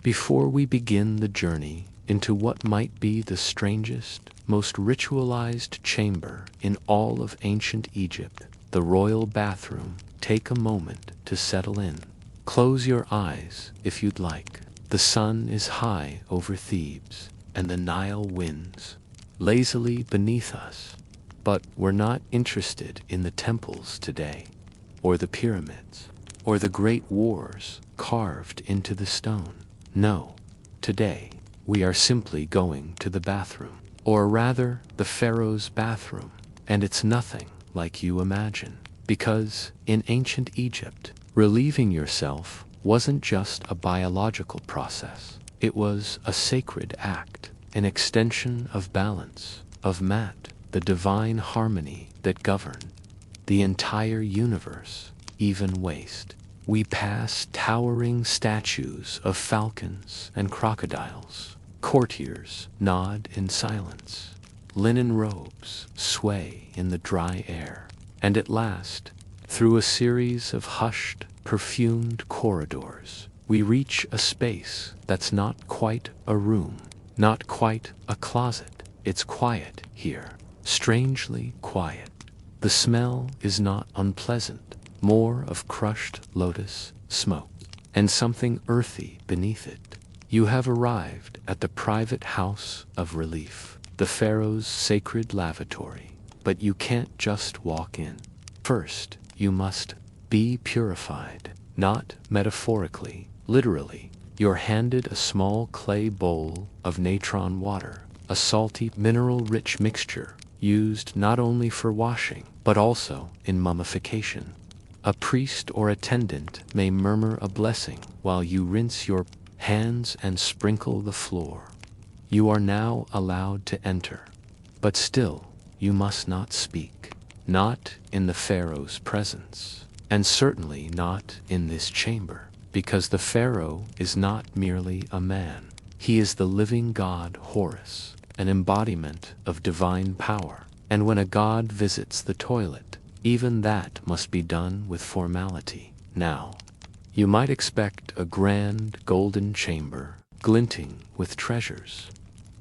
Before we begin the journey into what might be the strangest, most ritualized chamber in all of ancient Egypt, the royal bathroom, take a moment to settle in. Close your eyes if you'd like. The sun is high over Thebes, and the Nile winds lazily beneath us. But we're not interested in the temples today, or the pyramids, or the great wars carved into the stone. No, today we are simply going to the bathroom, or rather the pharaoh's bathroom, and it's nothing like you imagine. Because in ancient Egypt, relieving yourself wasn't just a biological process. It was a sacred act, an extension of balance, of Mat, the divine harmony that governed the entire universe, even waste. We pass towering statues of falcons and crocodiles. Courtiers nod in silence. Linen robes sway in the dry air. And at last, through a series of hushed, perfumed corridors, we reach a space that's not quite a room, not quite a closet. It's quiet here, strangely quiet. The smell is not unpleasant, more of crushed lotus smoke, and something earthy beneath it. You have arrived at the private house of relief, the pharaoh's sacred lavatory, but you can't just walk in. First, you must be purified, not metaphorically, literally. You're handed a small clay bowl of natron water, a salty, mineral-rich mixture used not only for washing, but also in mummification. A priest or attendant may murmur a blessing while you rinse your hands and sprinkle the floor. You are now allowed to enter, but still, you must not speak. Not in the pharaoh's presence, and certainly not in this chamber, because the pharaoh is not merely a man. He is the living god Horus, an embodiment of divine power. And when a god visits the toilet, even that must be done with formality. Now, you might expect a grand golden chamber, glinting with treasures.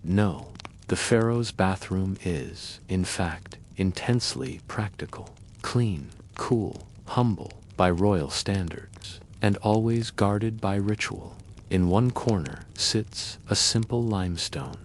No, the pharaoh's bathroom is, in fact, intensely practical, clean, cool, humble by royal standards, and always guarded by ritual. In one corner sits a simple limestone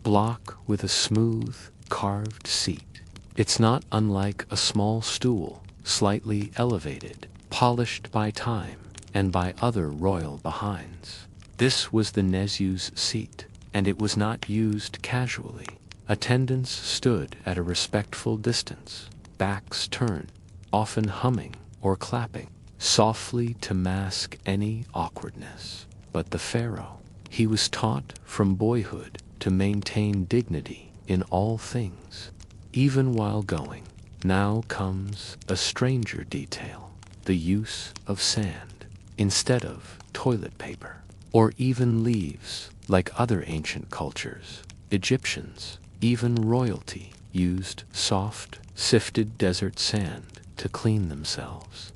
block with a smooth, carved seat. It's not unlike a small stool, slightly elevated, polished by time and by other royal behinds. This was the Nezu's seat, and it was not used casually. Attendants stood at a respectful distance, backs turned, often humming or clapping, softly to mask any awkwardness. But the pharaoh, he was taught from boyhood to maintain dignity in all things, even while going. Now comes a stranger detail, the use of sand instead of toilet paper, or even leaves like other ancient cultures. Egyptians, even royalty, used soft, sifted desert sand to clean themselves.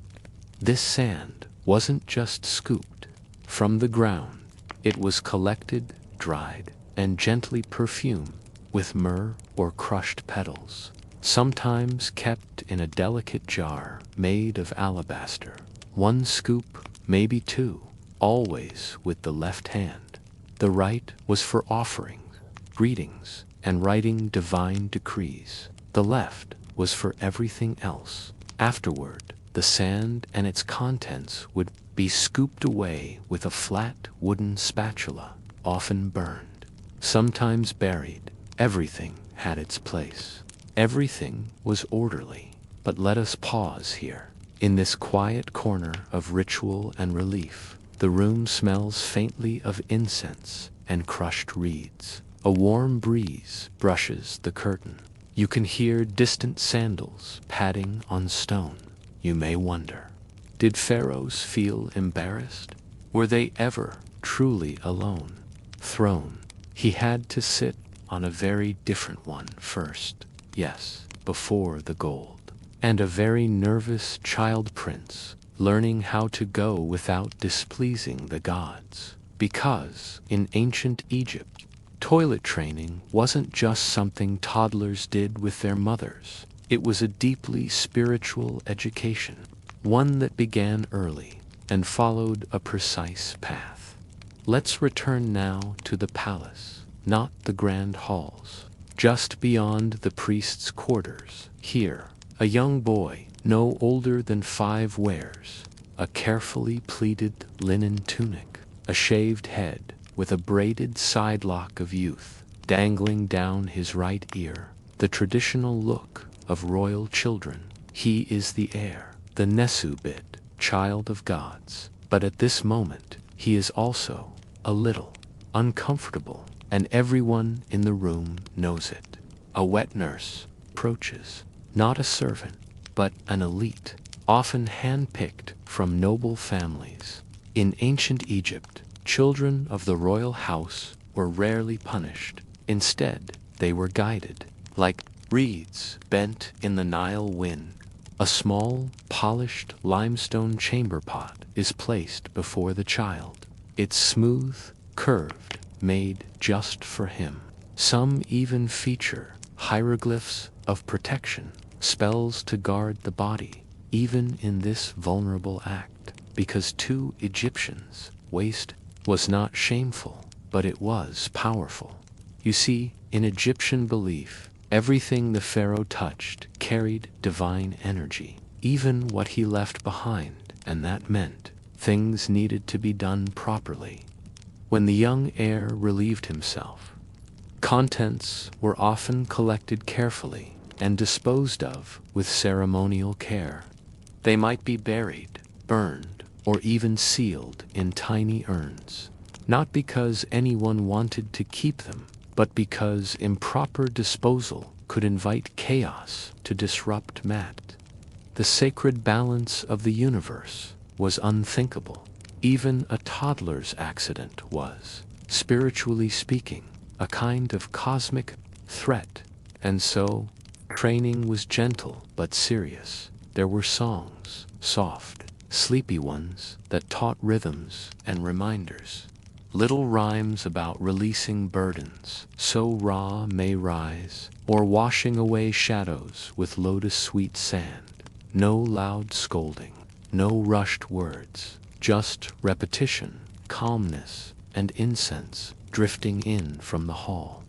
This sand wasn't just scooped from the ground. It was collected, dried, and gently perfumed with myrrh or crushed petals, sometimes kept in a delicate jar made of alabaster. One scoop, maybe two, always with the left hand. The right was for offerings, greetings, and writing divine decrees. The left was for everything else. Afterward, the sand and its contents would be scooped away with a flat wooden spatula, often burned, sometimes buried. Everything had its place. Everything was orderly. But let us pause here. In this quiet corner of ritual and relief, the room smells faintly of incense and crushed reeds. A warm breeze brushes the curtain. You can hear distant sandals padding on stone. You may wonder, did pharaohs feel embarrassed? Were they ever truly alone? Throne. He had to sit on a very different one first. Yes, before the gold. And a very nervous child prince, learning how to go without displeasing the gods. Because, in ancient Egypt, toilet training wasn't just something toddlers did with their mothers. It was a deeply spiritual education, one that began early and followed a precise path. Let's return now to the palace, not the grand halls. Just beyond the priest's quarters, here, a young boy, no older than 5 wears a carefully pleated linen tunic, a shaved head with a braided sidelock of youth dangling down his right ear, the traditional look of royal children. He is the heir, the Nesubit, child of gods. But at this moment, he is also a little uncomfortable, and everyone in the room knows it. A wet nurse approaches, not a servant, but an elite, often handpicked from noble families. In ancient Egypt, children of the royal house were rarely punished. Instead, they were guided, like reeds bent in the Nile wind. A small, polished limestone chamber pot is placed before the child. It's smooth, curved, made just for him. Some even feature hieroglyphs of protection, spells to guard the body, even in this vulnerable act. Because to Egyptians, waste was not shameful, but it was powerful. You see, in Egyptian belief, everything the pharaoh touched carried divine energy, even what he left behind, and that meant things needed to be done properly. When the young heir relieved himself, contents were often collected carefully and disposed of with ceremonial care. They might be buried, burned, or even sealed in tiny urns, not because anyone wanted to keep them, but because improper disposal could invite chaos to disrupt Mat. The sacred balance of the universe was unthinkable. Even a toddler's accident was, spiritually speaking, a kind of cosmic threat. And so, training was gentle but serious. There were songs, soft, sleepy ones, that taught rhythms and reminders. Little rhymes about releasing burdens, so Ra may rise, or washing away shadows with lotus-sweet sand. No loud scolding, no rushed words, just repetition, calmness, and incense drifting in from the hall.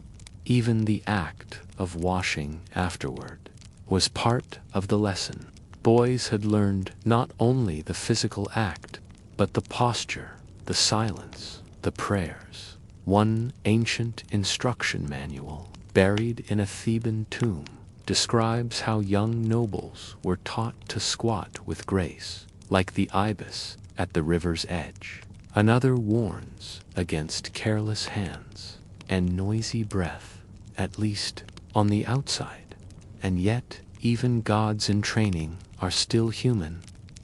Even the act of washing afterward was part of the lesson. Boys had learned not only the physical act, but the posture, the silence, the prayers. One ancient instruction manual, buried in a Theban tomb, describes how young nobles were taught to squat with grace, like the ibis at the river's edge. Another warns against careless hands and noisy breath, at least on the outside. And yet, even gods in training are still human.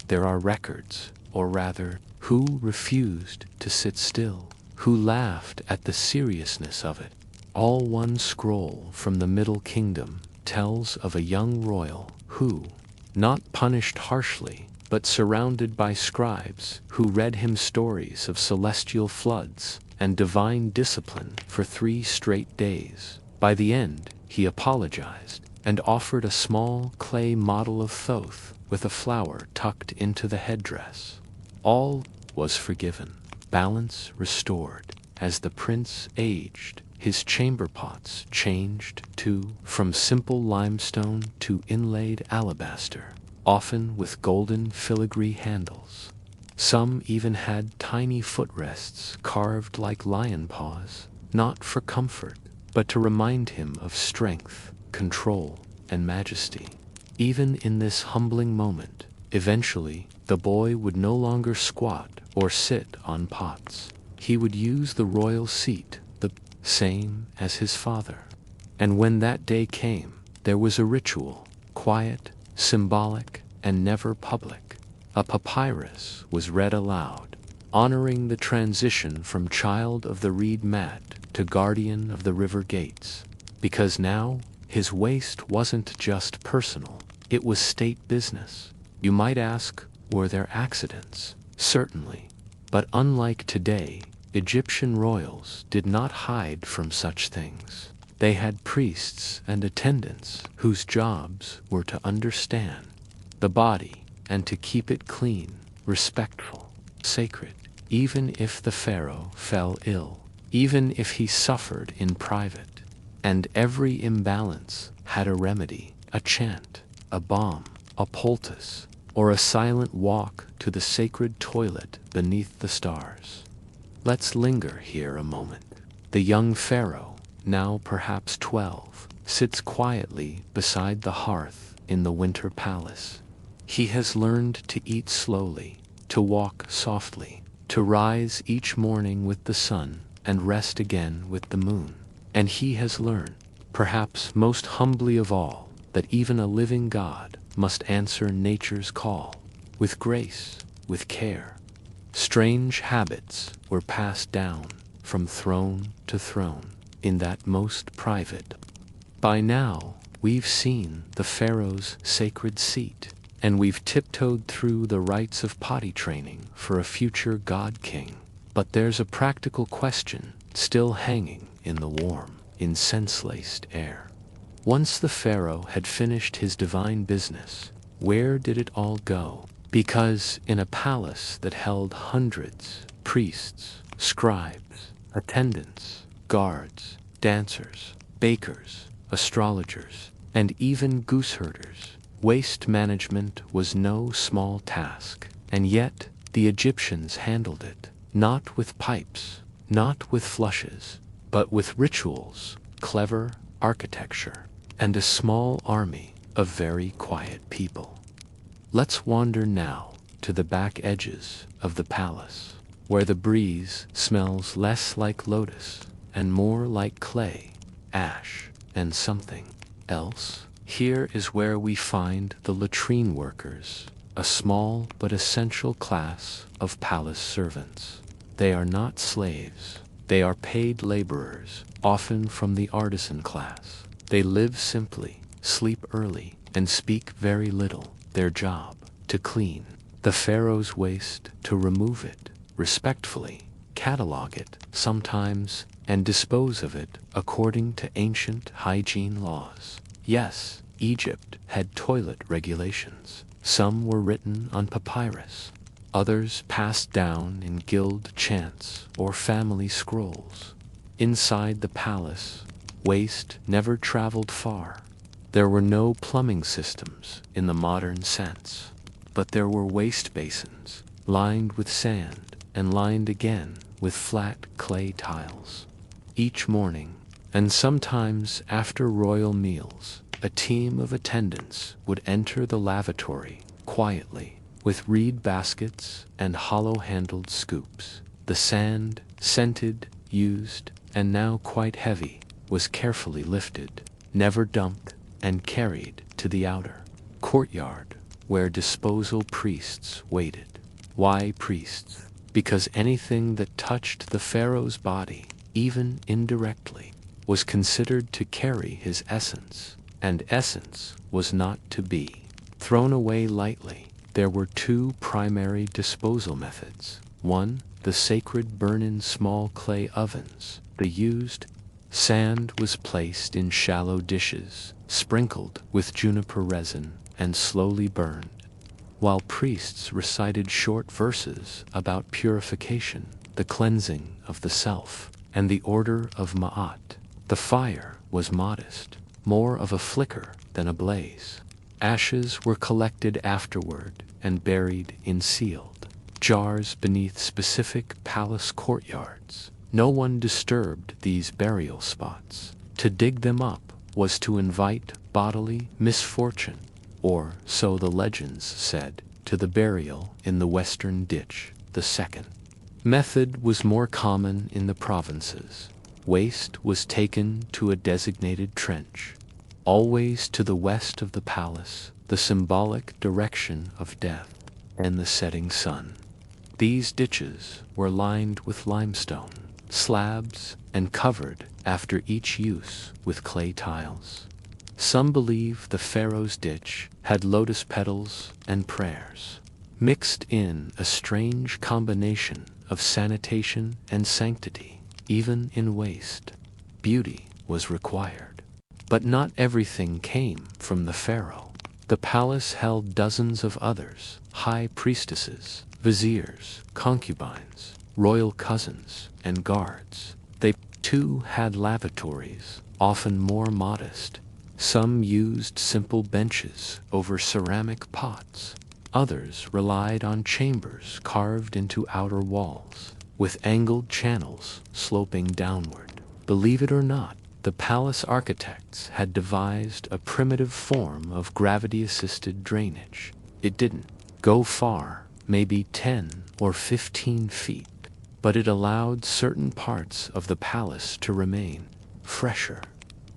There are records, or rather, who refused to sit still, who laughed at the seriousness of it. All one scroll from the Middle Kingdom tells of a young royal who, not punished harshly, but surrounded by scribes who read him stories of celestial floods and divine discipline for 3 straight days. By the end, he apologized and offered a small clay model of Thoth with a flower tucked into the headdress. All was forgiven, balance restored. As the prince aged, his chamber pots changed too, from simple limestone to inlaid alabaster, often with golden filigree handles. Some even had tiny footrests carved like lion paws, not for comfort, but to remind him of strength, control, and majesty. Even in this humbling moment, eventually, the boy would no longer squat or sit on pots. He would use the royal seat, the same as his father. And when that day came, there was a ritual, quiet, symbolic, and never public. A papyrus was read aloud, honoring the transition from child of the reed mat to guardian of the river gates. Because now, his waste wasn't just personal, it was state business. You might ask, were there accidents? Certainly. But unlike today, Egyptian royals did not hide from such things. They had priests and attendants whose jobs were to understand the body and to keep it clean, respectful, sacred, even if the pharaoh fell ill, even if he suffered in private. And every imbalance had a remedy, a chant, a balm, a poultice, or a silent walk to the sacred toilet beneath the stars. Let's linger here a moment. The young pharaoh, now perhaps 12, sits quietly beside the hearth in the winter palace. He has learned to eat slowly, to walk softly, to rise each morning with the sun and rest again with the moon. And he has learned, perhaps most humbly of all, that even a living God must answer nature's call, with grace, with care. Strange habits were passed down from throne to throne in that most private. By now, we've seen the pharaoh's sacred seat, and we've tiptoed through the rites of potty training for a future god-king. But there's a practical question still hanging in the warm, incense-laced air. Once the pharaoh had finished his divine business, where did it all go? Because in a palace that held hundreds, priests, scribes, attendants, guards, dancers, bakers, astrologers, and even gooseherders, waste management was no small task. And yet the Egyptians handled it, not with pipes, not with flushes, but with rituals, clever architecture, and a small army of very quiet people. Let's wander now to the back edges of the palace, where the breeze smells less like lotus and more like clay, ash, and something else. Here is where we find the latrine workers, a small but essential class of palace servants. They are not slaves. They are paid laborers, often from the artisan class. They live simply, sleep early, and speak very little. Their job, to clean the pharaoh's waste, to remove it respectfully, catalog it sometimes, and dispose of it according to ancient hygiene laws. Yes, Egypt had toilet regulations. Some were written on papyrus, others passed down in guild chants or family scrolls. Inside the palace, waste never traveled far. There were no plumbing systems in the modern sense, but there were waste basins, lined with sand and lined again with flat clay tiles. Each morning, and sometimes after royal meals, a team of attendants would enter the lavatory quietly, with reed baskets and hollow-handled scoops. The sand, scented, used, and now quite heavy, was carefully lifted, never dumped, and carried to the outer courtyard, where disposal priests waited. Why priests? Because anything that touched the pharaoh's body, even indirectly, was considered to carry his essence, and essence was not to be thrown away lightly. There were two primary disposal methods. One, the sacred burn in small clay ovens. The used sand was placed in shallow dishes, sprinkled with juniper resin, and slowly burned, while priests recited short verses about purification, the cleansing of the self, and the order of Ma'at. The fire was modest, more of a flicker than a blaze. Ashes were collected afterward and buried in sealed jars beneath specific palace courtyards. No one disturbed these burial spots. To dig them up was to invite bodily misfortune, or so the legends said. To the burial in the western ditch, the second method was more common in the provinces. Waste was taken to a designated trench, always to the west of the palace, the symbolic direction of death and the setting sun. These ditches were lined with limestone slabs and covered after each use with clay tiles. Some believe the pharaoh's ditch had lotus petals and prayers, mixed in a strange combination of sanitation and sanctity, even in waste. Beauty was required. But not everything came from the pharaoh. The palace held dozens of others, high priestesses, viziers, concubines, royal cousins, and guards. They too had lavatories, often more modest. Some used simple benches over ceramic pots. Others relied on chambers carved into outer walls, with angled channels sloping downward. Believe it or not, the palace architects had devised a primitive form of gravity-assisted drainage. It didn't go far, maybe 10 or 15 feet, but it allowed certain parts of the palace to remain fresher.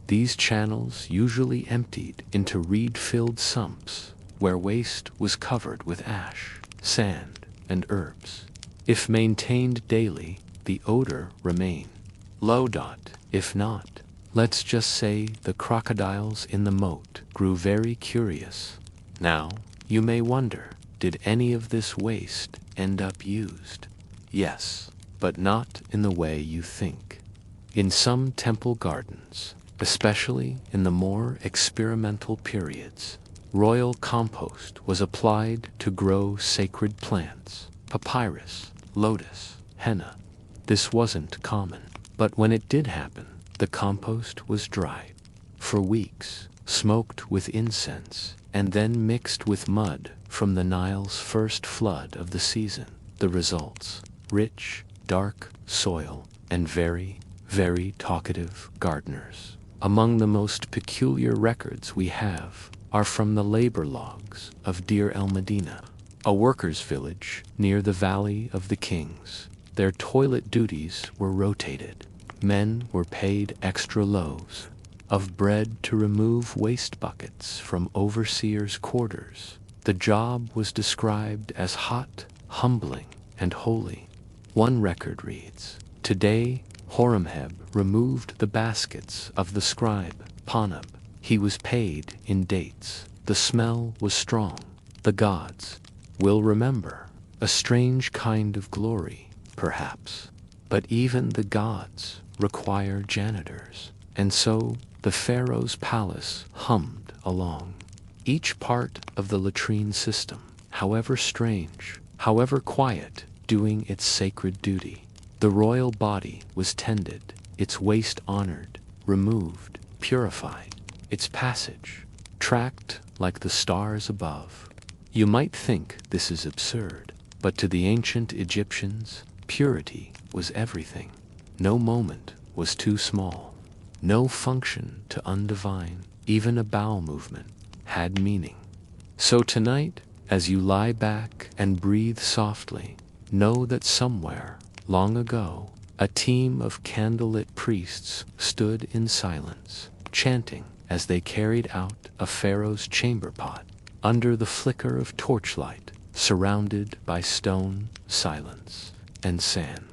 These channels usually emptied into reed-filled sumps, where waste was covered with ash, sand, and herbs. If maintained daily, the odor remained low. If not, let's just say the crocodiles in the moat grew very curious. Now, you may wonder, did any of this waste end up used? Yes, but not in the way you think. In some temple gardens, especially in the more experimental periods, royal compost was applied to grow sacred plants, papyrus, lotus, henna. This wasn't common, but when it did happen, the compost was dried for weeks, smoked with incense, and then mixed with mud from the Nile's first flood of the season. The results: rich, dark soil and very, very talkative gardeners. Among the most peculiar records we have are from the labor logs of Deir el-Medina, a workers' village near the Valley of the Kings. Their toilet duties were rotated. Men were paid extra loaves of bread to remove waste buckets from overseers' quarters. The job was described as hot, humbling, and holy. One record reads, "Today, Horemheb removed the baskets of the scribe, Panab. He was paid in dates. The smell was strong. The gods will remember. A strange kind of glory, perhaps. But even the gods require janitors." And so the pharaoh's palace hummed along. Each part of the latrine system, however strange, however quiet, doing its sacred duty. The royal body was tended, its waste honored, removed, purified, its passage tracked like the stars above. You might think this is absurd, but to the ancient Egyptians, purity was everything. No moment was too small. No function to undivine, even a bowel movement, had meaning. So tonight, as you lie back and breathe softly, know that somewhere, long ago, a team of candlelit priests stood in silence, chanting as they carried out a pharaoh's chamber pot, under the flicker of torchlight, surrounded by stone, silence, and sand.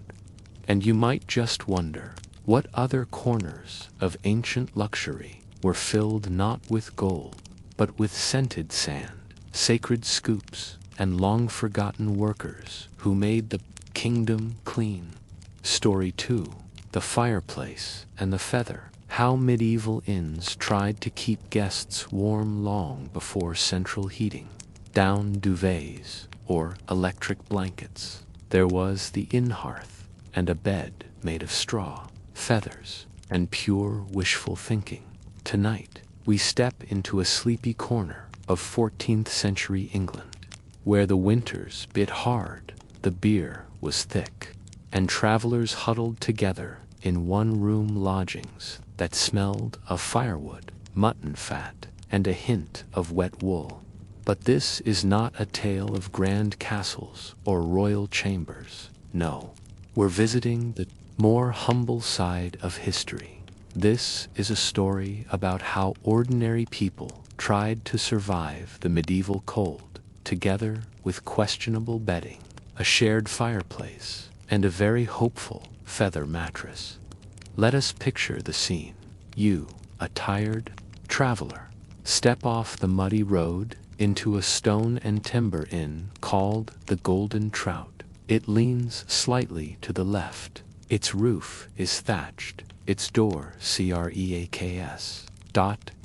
And you might just wonder, what other corners of ancient luxury were filled not with gold, but with scented sand, sacred scoops, and long-forgotten workers who made the kingdom clean? Story 2. The Fireplace and the Feather. How medieval inns tried to keep guests warm long before central heating. Down duvets, or electric blankets. There was the inn hearth, and a bed made of straw, feathers, and pure wishful thinking. Tonight, we step into a sleepy corner of 14th century England, where the winters bit hard, the beer was thick, and travelers huddled together in one-room lodgings that smelled of firewood, mutton fat, and a hint of wet wool. But this is not a tale of grand castles or royal chambers. No, we're visiting the more humble side of history. This is a story about how ordinary people tried to survive the medieval cold, together with questionable bedding, a shared fireplace, and a very hopeful feather mattress. Let us picture the scene. You, a tired traveler, step off the muddy road into a stone and timber inn called the Golden Trout. It leans slightly to the left. Its roof is thatched. Its door cracks.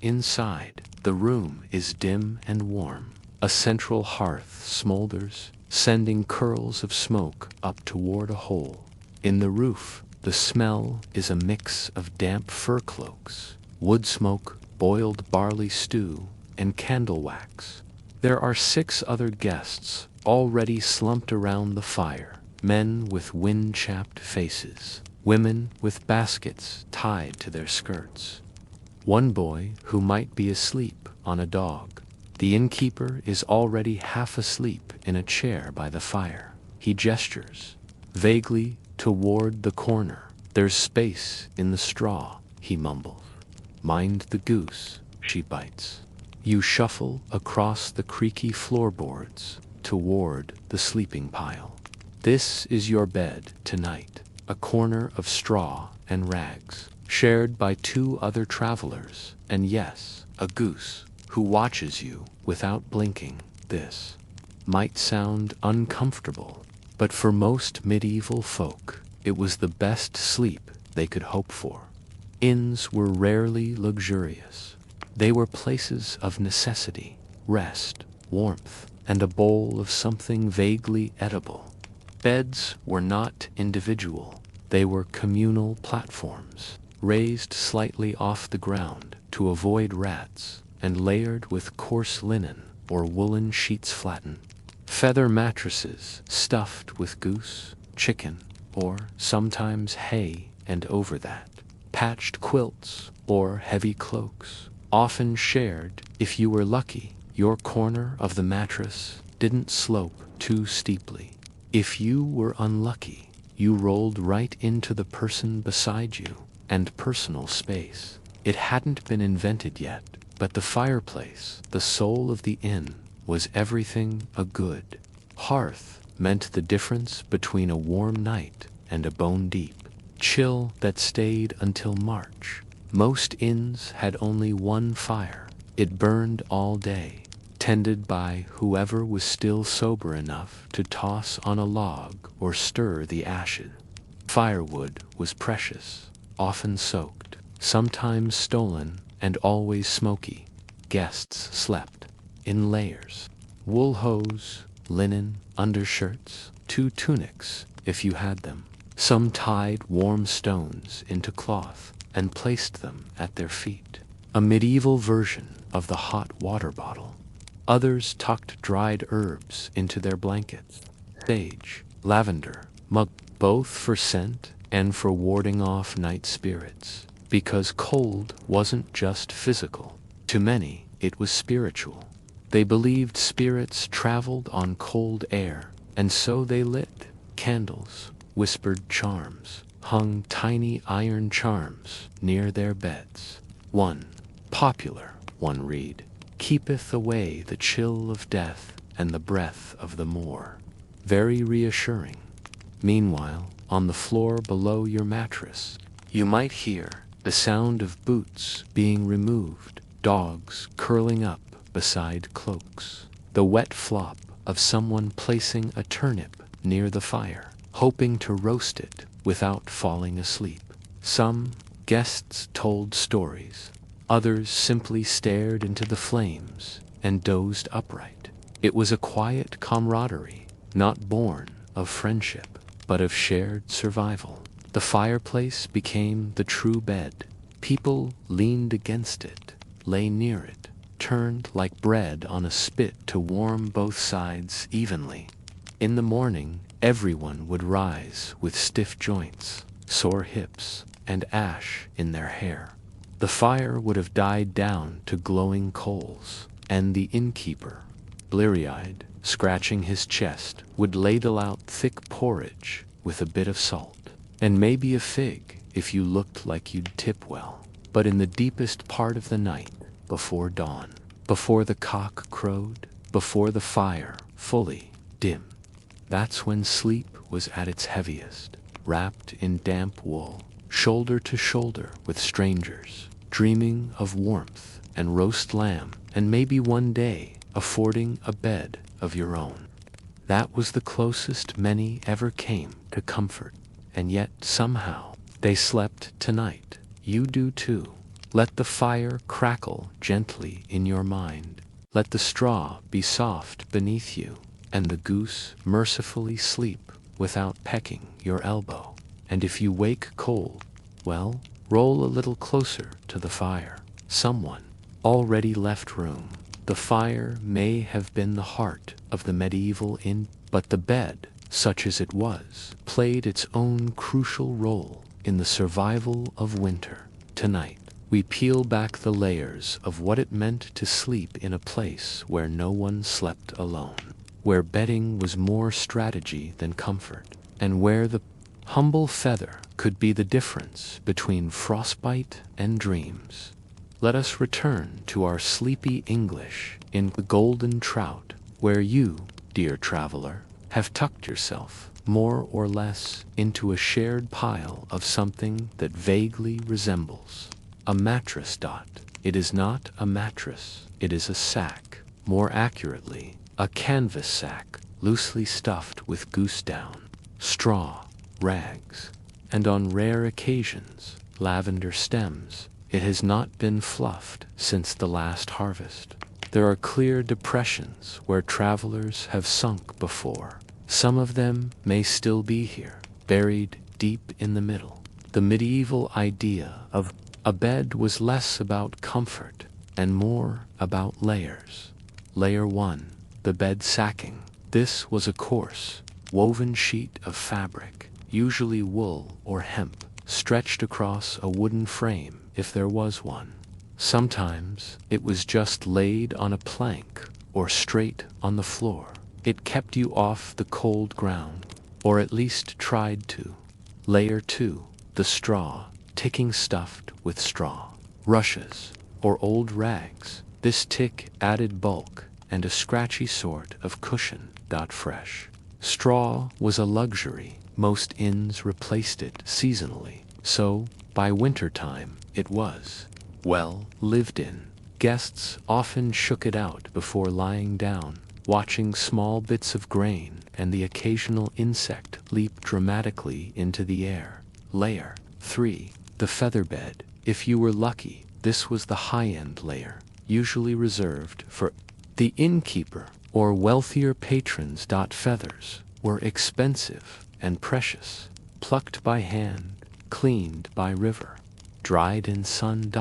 Inside, the room is dim and warm. A central hearth smolders, sending curls of smoke up toward a hole. In the roof, the smell is a mix of damp fur cloaks, wood smoke, boiled barley stew, and candle wax. There are 6 other guests already slumped around the fire, men with wind-chapped faces, women with baskets tied to their skirts. One boy who might be asleep on a dog. The innkeeper is already half asleep in a chair by the fire. He gestures vaguely toward the corner. There's space in the straw, he mumbles. Mind the goose, she bites. You shuffle across the creaky floorboards toward the sleeping pile. This is your bed tonight, a corner of straw and rags, shared by 2 other travelers, and yes, a goose who watches you without blinking. This might sound uncomfortable, but for most medieval folk, it was the best sleep they could hope for. Inns were rarely luxurious. They were places of necessity, rest, warmth, and a bowl of something vaguely edible. Beds were not individual. They were communal platforms, raised slightly off the ground to avoid rats, and layered with coarse linen or woolen sheets flattened. Feather mattresses stuffed with goose, chicken, or sometimes hay, and over that, patched quilts or heavy cloaks, often shared. If you were lucky, your corner of the mattress didn't slope too steeply. If you were unlucky, you rolled right into the person beside you, and personal space. It hadn't been invented yet, but the fireplace, the soul of the inn, was everything a good hearth meant the difference between a warm night and a bone-deep chill that stayed until March. Most inns had only one fire. It burned all day, tended by whoever was still sober enough to toss on a log or stir the ashes. Firewood was precious, often soaked, sometimes stolen, and always smoky. Guests slept in layers. Wool hose, linen, undershirts, 2 tunics, if you had them. Some tied warm stones into cloth and placed them at their feet, a medieval version of the hot water bottle. Others tucked dried herbs into their blankets, sage, lavender, mug, both for scent and for warding off night spirits, because cold wasn't just physical. To many, it was spiritual. They believed spirits traveled on cold air, and so they lit candles, whispered charms, hung tiny iron charms near their beds. One popular one read, keepeth away the chill of death and the breath of the moor. Very reassuring. Meanwhile, on the floor below your mattress, you might hear the sound of boots being removed, dogs curling up beside cloaks, the wet flop of someone placing a turnip near the fire, hoping to roast it without falling asleep. Some guests told stories. Others simply stared into the flames and dozed upright. It was a quiet camaraderie, not born of friendship, but of shared survival. The fireplace became the true bed. People leaned against it, lay near it, turned like bread on a spit to warm both sides evenly. In the morning, everyone would rise with stiff joints, sore hips, and ash in their hair. The fire would have died down to glowing coals, and the innkeeper, bleary-eyed, scratching his chest, would ladle out thick porridge with a bit of salt, and maybe a fig if you looked like you'd tip well. But in the deepest part of the night, before dawn, before the cock crowed, before the fire fully dimmed, that's when sleep was at its heaviest, wrapped in damp wool, shoulder to shoulder with strangers, dreaming of warmth and roast lamb, and maybe one day affording a bed of your own. That was the closest many ever came to comfort, and yet somehow they slept tonight. You do too. Let the fire crackle gently in your mind. Let the straw be soft beneath you, and the goose mercifully sleep without pecking your elbow. And if you wake cold, well, roll a little closer to the fire. Someone already left room. The fire may have been the heart of the medieval inn, but the bed, such as it was, played its own crucial role in the survival of winter. Tonight, we peel back the layers of what it meant to sleep in a place where no one slept alone, where bedding was more strategy than comfort, and where the humble feather could be the difference between frostbite and dreams. Let us return to our sleepy English in the Golden Trout, where you, dear traveler, have tucked yourself more or less into a shared pile of something that vaguely resembles a mattress. It is not a mattress, it is a sack, more accurately, a canvas sack, loosely stuffed with goose down, straw, rags, and on rare occasions, lavender stems. It has not been fluffed since the last harvest. There are clear depressions where travelers have sunk before. Some of them may still be here, buried deep in the middle. The medieval idea of a bed was less about comfort and more about layers. Layer 1, the bed sacking. This was a coarse, woven sheet of fabric, usually wool or hemp, stretched across a wooden frame if there was one. Sometimes it was just laid on a plank or straight on the floor. It kept you off the cold ground, or at least tried to. Layer 2, the straw, ticking stuffed with straw, rushes, or old rags. This tick added bulk and a scratchy sort of cushion. Fresh straw was a luxury. Most inns replaced it seasonally, so by wintertime it was, well, lived in. Guests often shook it out before lying down, watching small bits of grain and the occasional insect leap dramatically into the air. Layer 3, the feather bed. If you were lucky, this was the high-end layer, usually reserved for the innkeeper or wealthier patrons. Feathers were expensive and precious, plucked by hand, cleaned by river, dried in sun.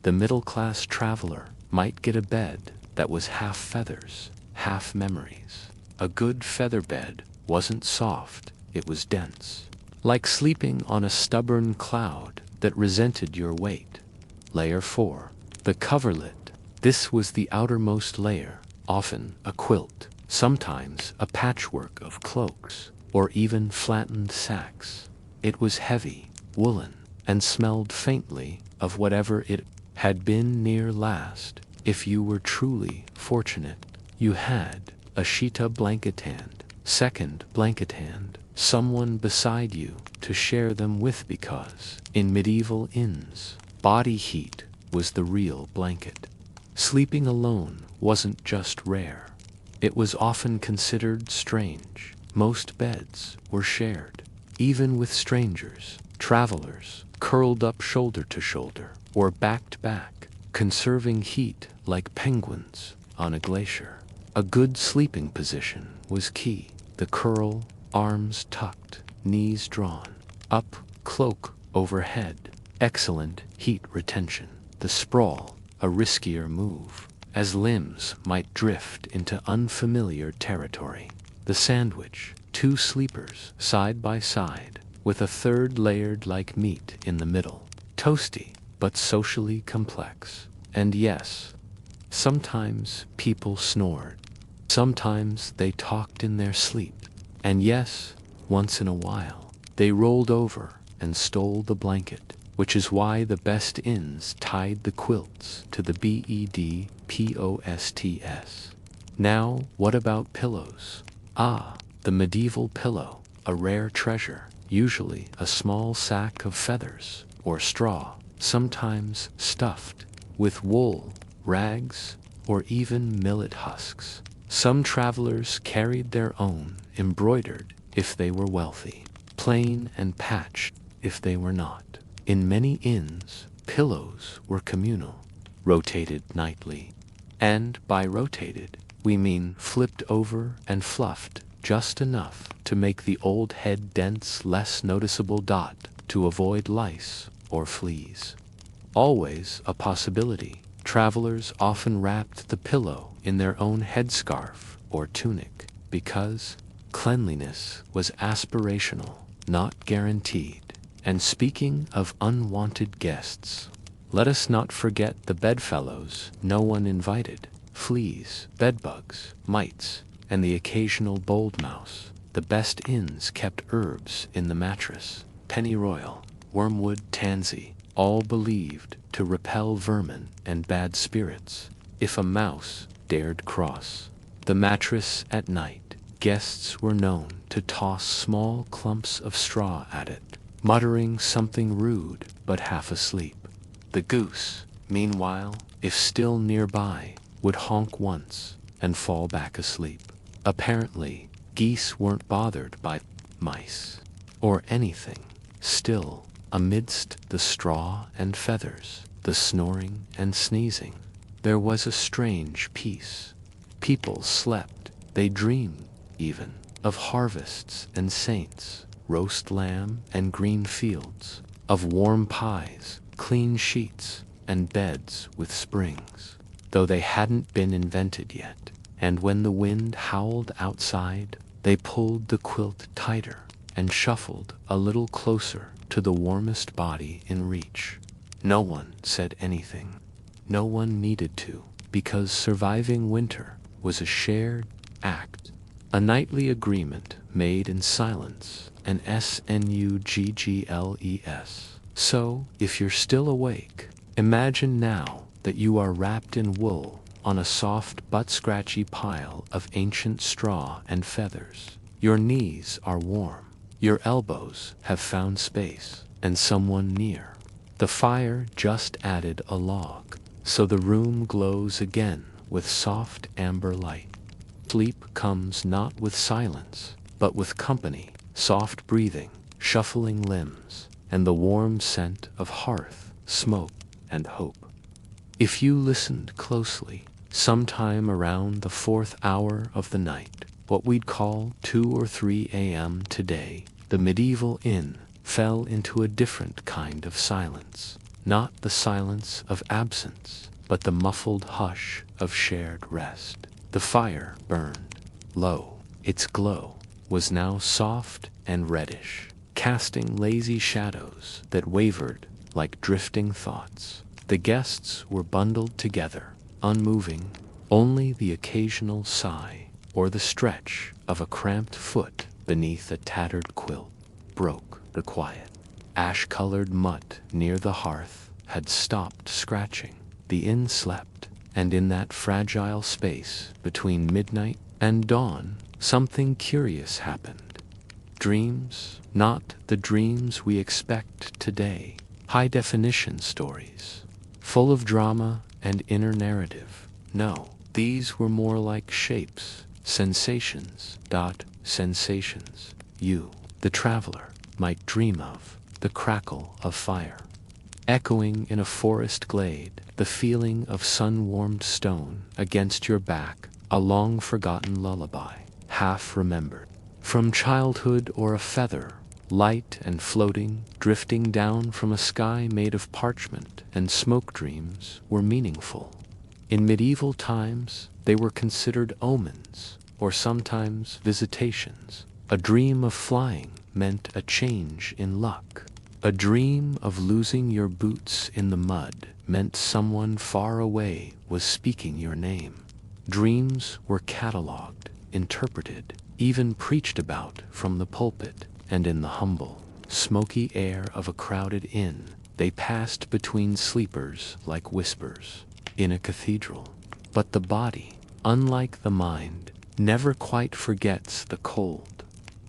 The middle-class traveler might get a bed that was half feathers, half memories. A good feather bed wasn't soft, it was dense, like sleeping on a stubborn cloud that resented your weight. Layer 4, the coverlet. This was the outermost layer, often a quilt, sometimes a patchwork of cloaks, or even flattened sacks. It was heavy, woolen, and smelled faintly of whatever it had been near last. If you were truly fortunate, you had a shita blanket hand, second blanket hand, someone beside you to share them with, because in medieval inns, body heat was the real blanket. Sleeping alone wasn't just rare. It was often considered strange. Most beds were shared, even with strangers. Travelers curled up shoulder to shoulder or back to back, conserving heat like penguins on a glacier. A good sleeping position was key. The curl, arms tucked, knees drawn, up, cloak overhead. Excellent heat retention. The sprawl, a riskier move, as limbs might drift into unfamiliar territory. The sandwich, two sleepers side by side, with a third layered like meat in the middle. Toasty, but socially complex. And yes, sometimes people snored. Sometimes they talked in their sleep. And yes, once in a while, they rolled over and stole the blanket, which is why the best inns tied the quilts to the bedposts. Now, what about pillows? Ah, the medieval pillow, a rare treasure, usually a small sack of feathers or straw, sometimes stuffed with wool, rags, or even millet husks. Some travelers carried their own, embroidered if they were wealthy, plain and patched if they were not. In many inns, pillows were communal, rotated nightly. And by rotated, we mean flipped over and fluffed just enough to make the old head dents less noticeable, to avoid lice or fleas. Always a possibility, travelers often wrapped the pillow in their own headscarf or tunic because cleanliness was aspirational, not guaranteed. And speaking of unwanted guests, let us not forget the bedfellows no one invited: fleas, bedbugs, mites, and the occasional bold mouse. The best inns kept herbs in the mattress, pennyroyal, wormwood, tansy, all believed to repel vermin and bad spirits. If a mouse dared cross the mattress at night, guests were known to toss small clumps of straw at it, muttering something rude but half asleep. The goose, meanwhile, if still nearby, would honk once and fall back asleep. Apparently, geese weren't bothered by mice or anything. Still, amidst the straw and feathers, the snoring and sneezing, there was a strange peace. People slept, they dreamed even of harvests and saints, roast lamb and green fields, of warm pies, clean sheets, and beds with springs, though they hadn't been invented yet. And when the wind howled outside, they pulled the quilt tighter and shuffled a little closer to the warmest body in reach. No one said anything. No one needed to, because surviving winter was a shared act, a nightly agreement made in silence, an SNUGGLES. So, if you're still awake, imagine now that you are wrapped in wool on a soft but scratchy pile of ancient straw and feathers. Your knees are warm, your elbows have found space, and someone near. The fire just added a log, so the room glows again with soft amber light. Sleep comes not with silence, but with company, soft breathing, shuffling limbs, and the warm scent of hearth, smoke, and hope. If you listened closely, sometime around the 4th hour of the night, what we'd call 2 or 3 a.m. today, the medieval inn fell into a different kind of silence. Not the silence of absence, but the muffled hush of shared rest. The fire burned low. Its glow was now soft and reddish, casting lazy shadows that wavered like drifting thoughts. The guests were bundled together, unmoving. Only the occasional sigh or the stretch of a cramped foot beneath a tattered quilt broke the quiet. Ash-colored mutt near the hearth had stopped scratching. The inn slept, and in that fragile space between midnight and dawn, something curious happened. Dreams, not the dreams we expect today. High-definition stories, full of drama and inner narrative. No, these were more like shapes, sensations. Sensations you, the traveler, might dream of. The crackle of fire, echoing in a forest glade, the feeling of sun-warmed stone against your back, a long-forgotten lullaby, half-remembered from childhood, or a feather, light and floating, drifting down from a sky made of parchment, and smoke. Dreams were meaningful. In medieval times, they were considered omens, or sometimes visitations. A dream of flying meant a change in luck. A dream of losing your boots in the mud meant someone far away was speaking your name. Dreams were catalogued, interpreted, even preached about from the pulpit, and in the humble, smoky air of a crowded inn, they passed between sleepers like whispers in a cathedral. But the body, unlike the mind, never quite forgets the cold.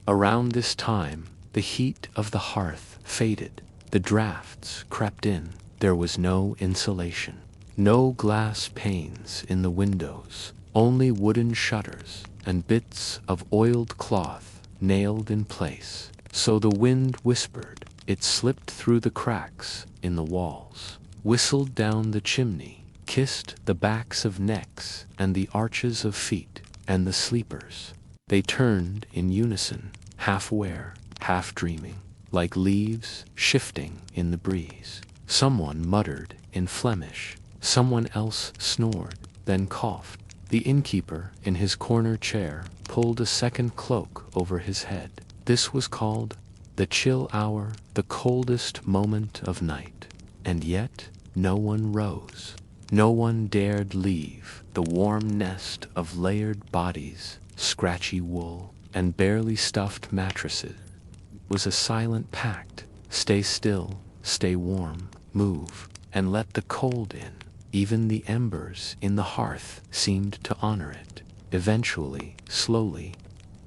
Around this time, the heat of the hearth faded, the drafts crept in. There was no insulation, no glass panes in the windows, only wooden shutters and bits of oiled cloth nailed in place. So the wind whispered, it slipped through the cracks in the walls, whistled down the chimney, kissed the backs of necks and the arches of feet, and the sleepers. They turned in unison, half aware, half dreaming, like leaves shifting in the breeze. Someone muttered in Flemish, someone else snored, then coughed. The innkeeper, in his corner chair, pulled a second cloak over his head. This was called the chill hour, the coldest moment of night. And yet no one rose. No one dared leave the warm nest of layered bodies, scratchy wool, and barely stuffed mattresses. It was a silent pact. Stay still, stay warm, move, and let the cold in. Even the embers in the hearth seemed to honor it. Eventually, slowly,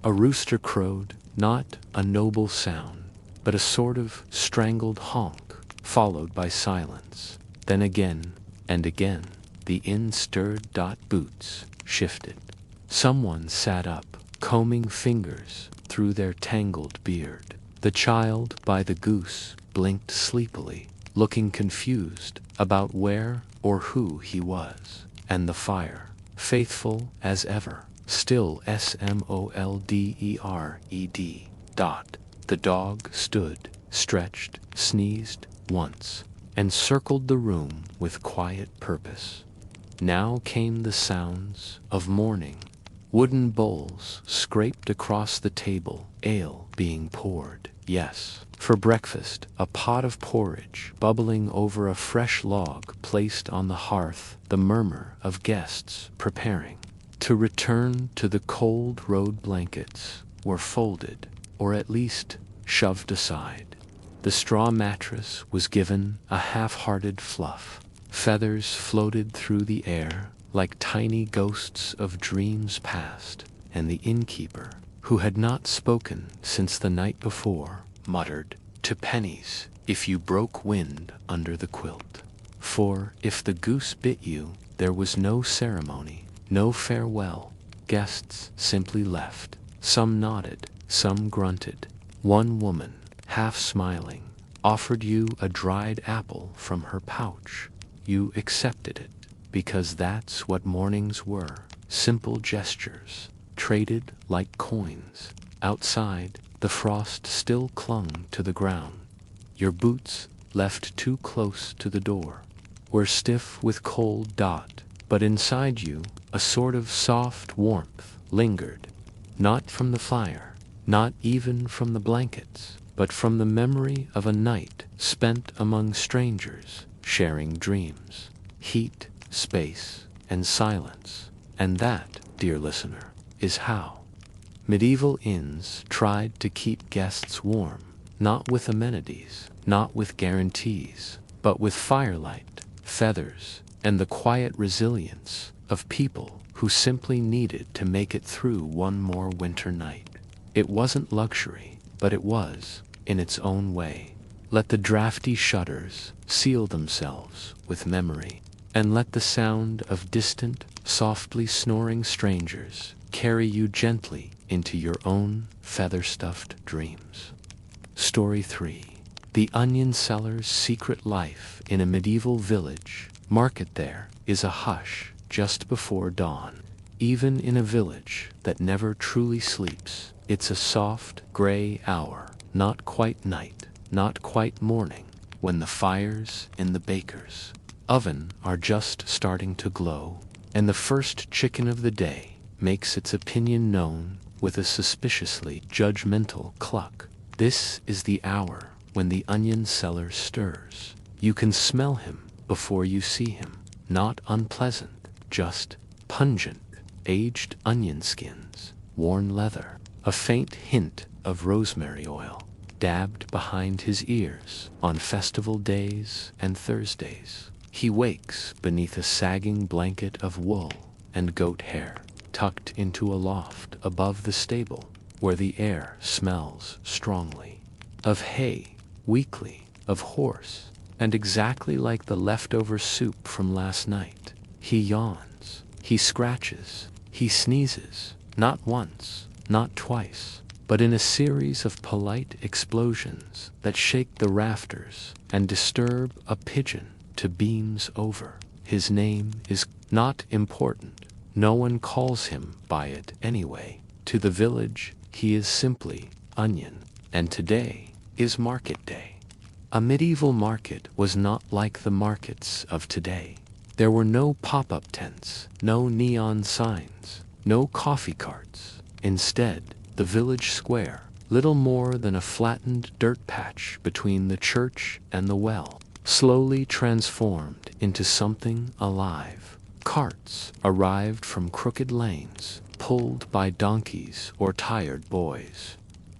a rooster crowed, not a noble sound, but a sort of strangled honk, followed by silence. Then again and again, the inn stirred. Boots shifted. Someone sat up, combing fingers through their tangled beard. The child by the goose blinked sleepily, looking confused about where or who he was. And the fire, faithful as ever, still SMOLDERED. The dog stood, stretched, sneezed once, and circled the room with quiet purpose. Now came the sounds of morning. Wooden bowls scraped across the table, ale being poured. Yes, for breakfast, a pot of porridge bubbling over a fresh log placed on the hearth, the murmur of guests preparing to return to the cold road. Blankets were folded, or at least shoved aside. The straw mattress was given a half-hearted fluff. Feathers floated through the air like tiny ghosts of dreams past, and the innkeeper, who had not spoken since the night before, muttered, "To pennies, if you broke wind under the quilt." For if the goose bit you, there was no ceremony, no farewell. Guests simply left. Some nodded, some grunted. One woman, half smiling, offered you a dried apple from her pouch. You accepted it, because that's what mornings were, simple gestures, traded like coins. Outside, the frost still clung to the ground. Your boots, left too close to the door, were stiff with cold. But inside you, a sort of soft warmth lingered, not from the fire, not even from the blankets, but from the memory of a night spent among strangers, sharing dreams, heat, space, and silence. And that, dear listener, is how medieval inns tried to keep guests warm, not with amenities, not with guarantees, but with firelight, feathers, and the quiet resilience of people who simply needed to make it through one more winter night. It wasn't luxury, but it was, in its own way. Let the drafty shutters seal themselves with memory, and let the sound of distant, softly snoring strangers carry you gently into your own feather-stuffed dreams. Story 3. The onion seller's secret life in a medieval village. Market there is a hush just before dawn. Even in a village that never truly sleeps, it's a soft, gray hour, not quite night, not quite morning, when the fires in the baker's oven are just starting to glow, and the first chicken of the day makes its opinion known with a suspiciously judgmental cluck. This is the hour when the onion seller stirs. You can smell him before you see him. Not unpleasant, just pungent, aged onion skins, worn leather, a faint hint of rosemary oil, dabbed behind his ears on festival days and Thursdays. He wakes beneath a sagging blanket of wool and goat hair, tucked into a loft above the stable, where the air smells strongly of hay, weekly, of horse, and exactly like the leftover soup from last night. He yawns, he scratches, He sneezes, not once, not twice, but in a series of polite explosions that shake the rafters and disturb a pigeon to beams over. His name is not important. No one calls him by it anyway. To the village, he is simply Onion. And today is market day. A medieval market was not like the markets of today. There were no pop-up tents, no neon signs, no coffee carts. Instead, the village square, little more than a flattened dirt patch between the church and the well, slowly transformed into something alive. Carts arrived from crooked lanes, pulled by donkeys or tired boys.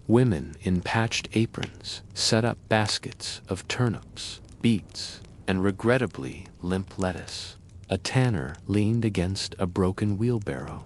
Women in patched aprons set up baskets of turnips, beets, and regrettably limp lettuce. A tanner leaned against a broken wheelbarrow,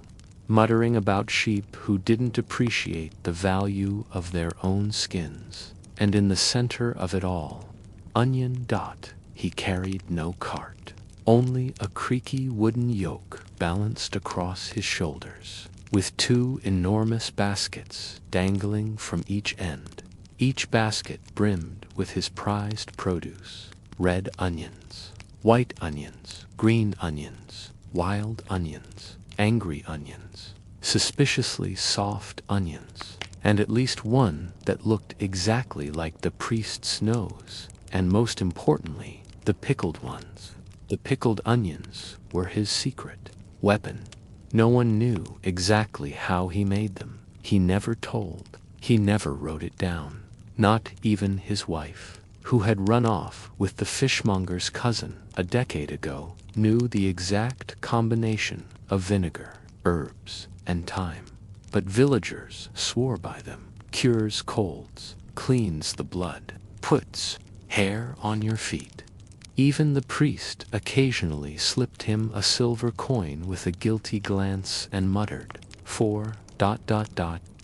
muttering about sheep who didn't appreciate the value of their own skins. And in the center of it all, Onion Dot, he carried no cart, only a creaky wooden yoke balanced across his shoulders, with two enormous baskets dangling from each end, each basket brimmed with his prized produce: red onions, white onions, green onions, wild onions, angry onions, suspiciously soft onions, and at least one that looked exactly like the priest's nose, and most importantly, the pickled ones. The pickled onions were his secret weapon. No one knew exactly how he made them. He never told. He never wrote it down. Not even his wife, who had run off with the fishmonger's cousin a decade ago, knew the exact combination of vinegar, herbs, and thyme. But villagers swore by them. Cures colds, cleans the blood, puts hair on your feet. Even the priest occasionally slipped him a silver coin with a guilty glance and muttered, for ...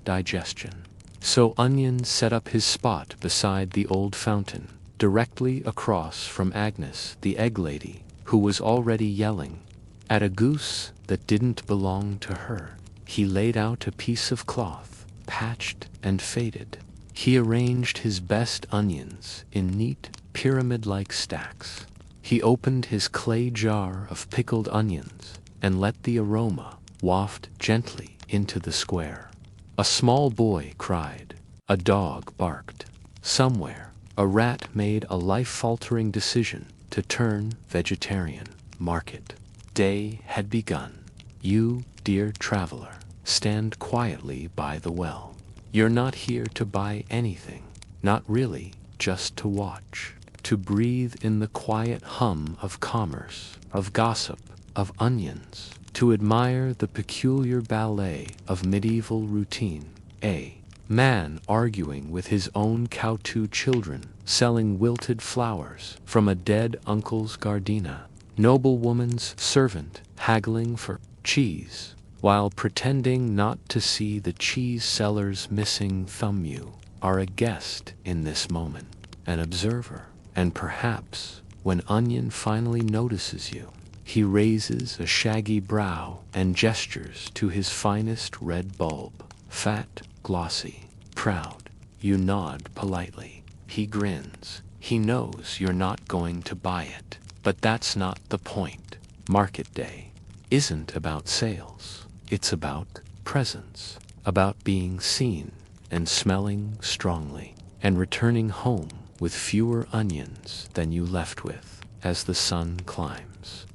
digestion. So Onion set up his spot beside the old fountain, directly across from Agnes, the egg lady, who was already yelling at a goose that didn't belong to her. He laid out a piece of cloth, patched and faded. He arranged his best onions in neat, pyramid-like stacks. He opened his clay jar of pickled onions and let the aroma waft gently into the square. A small boy cried. A dog barked. Somewhere, a rat made a life-faltering decision to turn vegetarian. Market day had begun. You, dear traveler, stand quietly by the well. You're not here to buy anything. Not really, just to watch. To breathe in the quiet hum of commerce, of gossip, of onions. To admire the peculiar ballet of medieval routine. A man arguing with his own cow-two children, selling wilted flowers from a dead uncle's gardenia. Noblewoman's servant haggling for cheese, while pretending not to see the cheese seller's missing thumb. You are a guest in this moment, an observer. And perhaps, when Onion finally notices you, he raises a shaggy brow and gestures to his finest red bulb. Fat, glossy, proud. You nod politely. He grins. He knows you're not going to buy it. But that's not the point. Market day isn't about sales. It's about presence, about being seen and smelling strongly, and returning home with fewer onions than you left with as the sun climbs.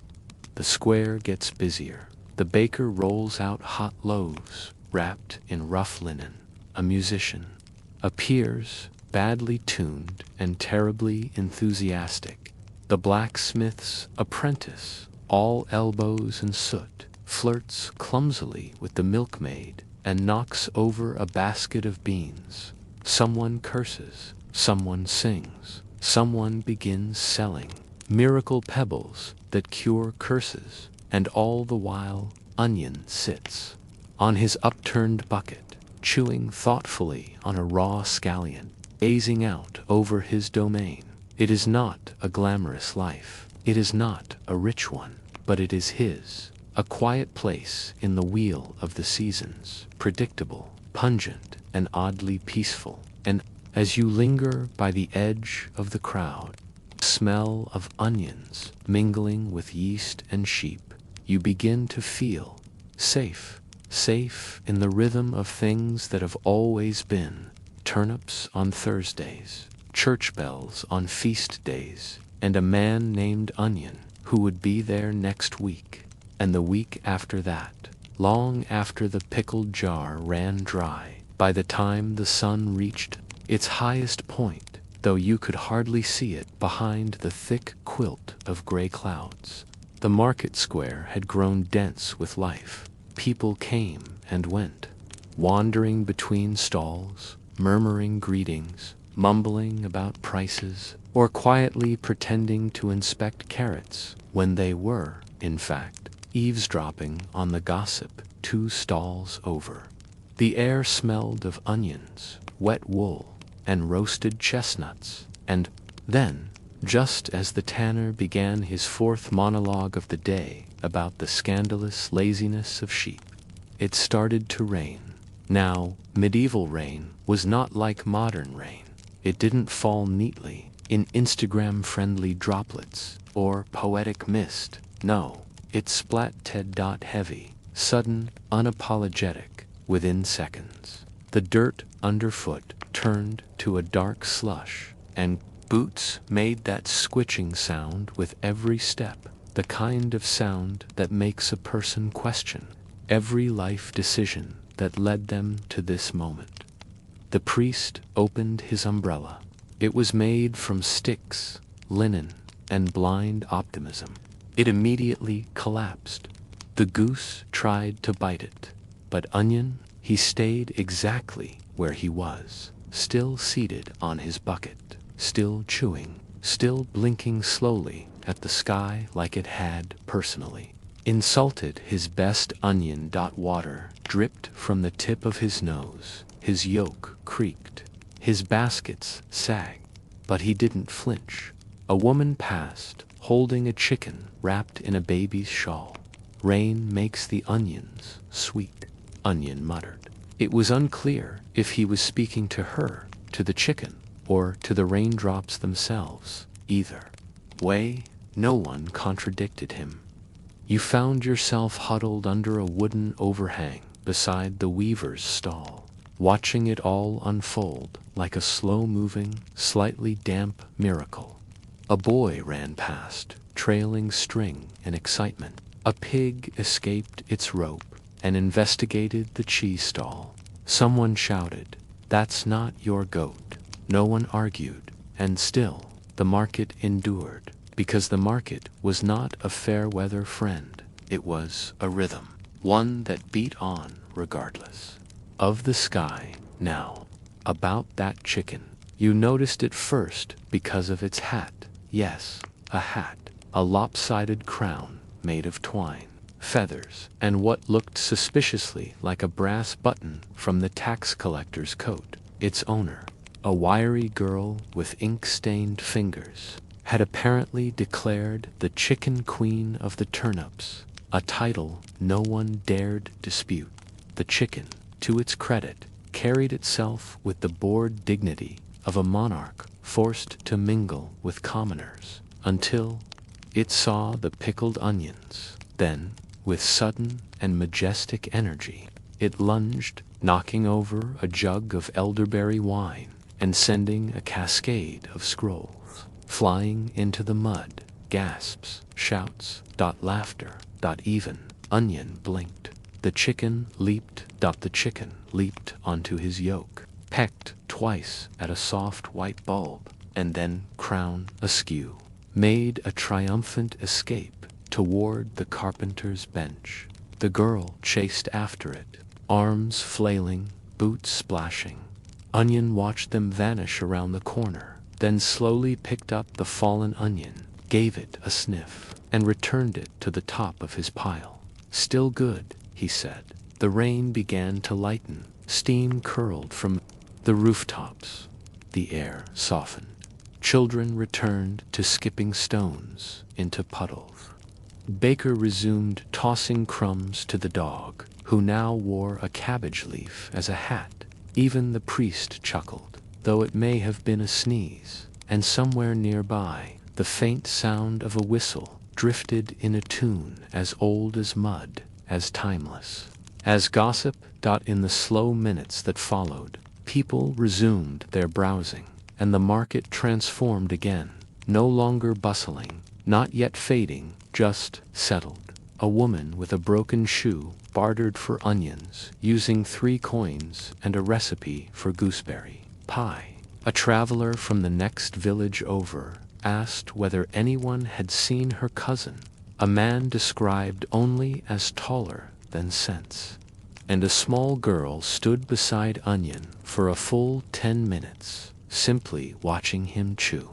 The square gets busier. The baker rolls out hot loaves wrapped in rough linen. A musician appears, badly tuned and terribly enthusiastic. The blacksmith's apprentice, all elbows and soot, flirts clumsily with the milkmaid and knocks over a basket of beans. Someone curses. Someone sings. Someone begins selling miracle pebbles that cure curses. And all the while, Onion sits on his upturned bucket, chewing thoughtfully on a raw scallion, gazing out over his domain. It is not a glamorous life. It is not a rich one, but it is his. a quiet place in the wheel of the seasons, predictable, pungent, and oddly peaceful. And as you linger by the edge of the crowd, smell of onions mingling with yeast and sheep, you begin to feel safe, safe in the rhythm of things that have always been: turnips on Thursdays, church bells on feast days, and a man named Onion who would be there next week, and the week after that, long after the pickled jar ran dry, by the time the sun reached its highest point, though you could hardly see it behind the thick quilt of gray clouds. The market square had grown dense with life. People came and went, wandering between stalls, murmuring greetings, mumbling about prices, or quietly pretending to inspect carrots when they were, in fact, eavesdropping on the gossip 2 stalls over. The air smelled of onions, wet wool, and roasted chestnuts, and then, just as the tanner began his 4th monologue of the day about the scandalous laziness of sheep, it started to rain. Now, medieval rain was not like modern rain. It didn't fall neatly in Instagram-friendly droplets or poetic mist. No, it splatted heavy, sudden, unapologetic, within seconds. The dirt underfoot turned to a dark slush, and boots made that squitching sound with every step, the kind of sound that makes a person question every life decision that led them to this moment. The priest opened his umbrella. It was made from sticks, linen, and blind optimism. It immediately collapsed. The goose tried to bite it, but Onion, he stayed exactly where he was, still seated on his bucket, still chewing, still blinking slowly at the sky like it had personally insulted his best onion. Water dripped from the tip of his nose, his yoke creaked, his baskets sagged, but he didn't flinch. A woman passed, holding a chicken wrapped in a baby's shawl. "Rain makes the onions sweet," Onion muttered. It was unclear if he was speaking to her, to the chicken, or to the raindrops themselves. Either way, no one contradicted him. You found yourself huddled under a wooden overhang beside the weaver's stall, watching it all unfold like a slow-moving, slightly damp miracle. A boy ran past, trailing string and excitement. A pig escaped its rope and investigated the cheese stall. Someone shouted, "That's not your goat." No one argued, and still the market endured, because the market was not a fair-weather friend. It was a rhythm, one that beat on regardless of the sky. Now, about that chicken. You noticed it first because of its hat. Yes, a hat, a lopsided crown made of twine, feathers, and what looked suspiciously like a brass button from the tax collector's coat. Its owner, a wiry girl with ink-stained fingers, had apparently declared the chicken queen of the turnips, a title no one dared dispute. The chicken, to its credit, carried itself with the bored dignity of a monarch forced to mingle with commoners, until it saw the pickled onions. Then, with sudden and majestic energy, it lunged, knocking over a jug of elderberry wine and sending a cascade of scrolls flying into the mud. Gasps, shouts, laughter, even Onion blinked. The chicken leaped. The chicken leaped onto his yoke, pecked twice at a soft white bulb, and then, crown askew, made a triumphant escape toward the carpenter's bench. The girl chased after it, arms flailing, boots splashing. Onion watched them vanish around the corner, then slowly picked up the fallen onion, gave it a sniff, and returned it to the top of his pile. "Still good," he said. The rain began to lighten. Steam curled from the rooftops. The air softened. Children returned to skipping stones into puddles. Baker resumed tossing crumbs to the dog, who now wore a cabbage leaf as a hat. Even the priest chuckled, though it may have been a sneeze, and somewhere nearby, the faint sound of a whistle drifted in a tune as old as mud, as timeless as gossip. In the slow minutes that followed, people resumed their browsing, and the market transformed again, no longer bustling, not yet fading, just settled. A woman with a broken shoe bartered for onions, using 3 coins and a recipe for gooseberry pie. A traveler from the next village over asked whether anyone had seen her cousin, a man described only as taller than sense. And a small girl stood beside Onion for a full 10 minutes, simply watching him chew.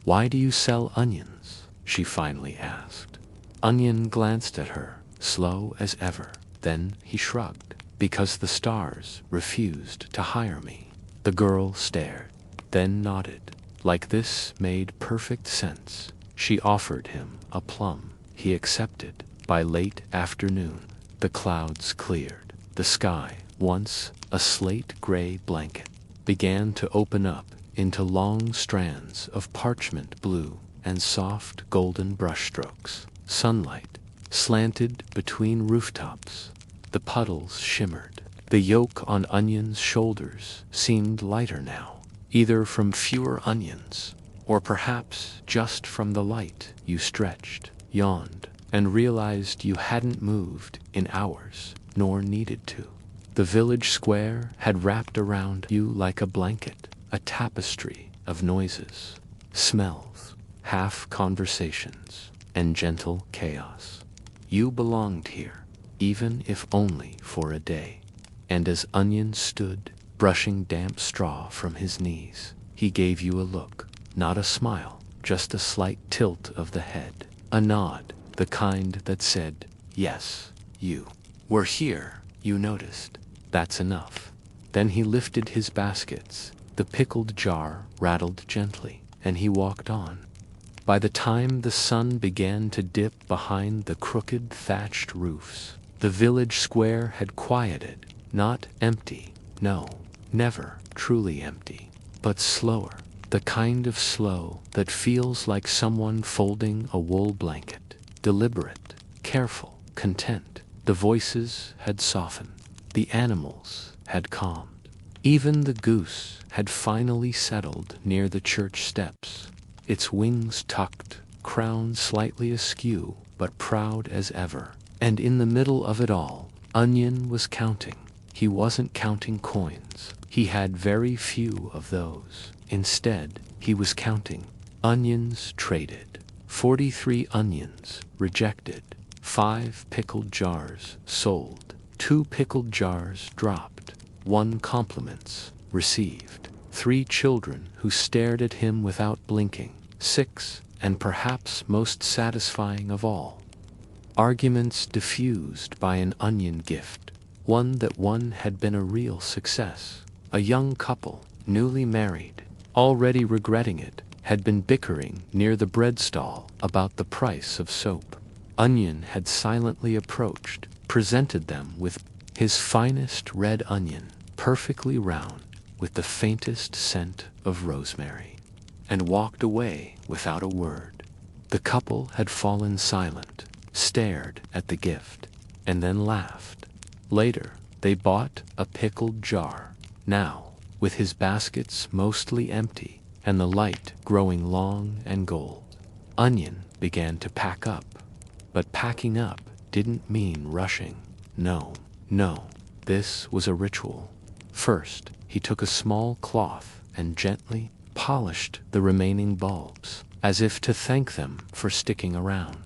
"Why do you sell onions?" she finally asked. Onion glanced at her, slow as ever. Then he shrugged. "Because the stars refused to hire me." The girl stared, then nodded. Like this made perfect sense. She offered him a plum. He accepted. By late afternoon, the clouds cleared. The sky, once a slate-gray blanket, began to open up into long strands of parchment blue and soft golden brushstrokes. Sunlight slanted between rooftops. The puddles shimmered. The yoke on Onion's shoulders seemed lighter now, either from fewer onions, or perhaps just from the light. You stretched, yawned, and realized you hadn't moved in hours, nor needed to. The village square had wrapped around you like a blanket, a tapestry of noises, smells, half conversations, and gentle chaos. You belonged here, even if only for a day. And as Onion stood, brushing damp straw from his knees, he gave you a look, not a smile, just a slight tilt of the head, a nod, the kind that said, "Yes, you were here, you noticed. That's enough." Then he lifted his baskets. The pickled jar rattled gently, and he walked on. By the time the sun began to dip behind the crooked thatched roofs, the village square had quieted, not empty, no, never truly empty, but slower, the kind of slow that feels like someone folding a wool blanket, deliberate, careful, content. The voices had softened. The animals had calmed. Even the goose had finally settled near the church steps, its wings tucked, crown slightly askew, but proud as ever. And in the middle of it all, Onion was counting. He wasn't counting coins. He had very few of those. Instead, he was counting onions traded. 43 onions rejected. 5 pickled jars sold. 2 pickled jars dropped. 1 compliments received. 3 children who stared at him without blinking. 6, and perhaps most satisfying of all, arguments diffused by an onion gift. One had been a real success. A young couple, newly married, already regretting it, had been bickering near the bread stall about the price of soap. Onion had silently approached, presented them with his finest red onion, perfectly round, with the faintest scent of rosemary, and walked away without a word. The couple had fallen silent, stared at the gift, and then laughed. Later, they bought a pickled jar. Now, with his baskets mostly empty and the light growing long and gold, Onion began to pack up. But packing up didn't mean rushing. No, this was a ritual. First, he took a small cloth and gently polished the remaining bulbs, as if to thank them for sticking around.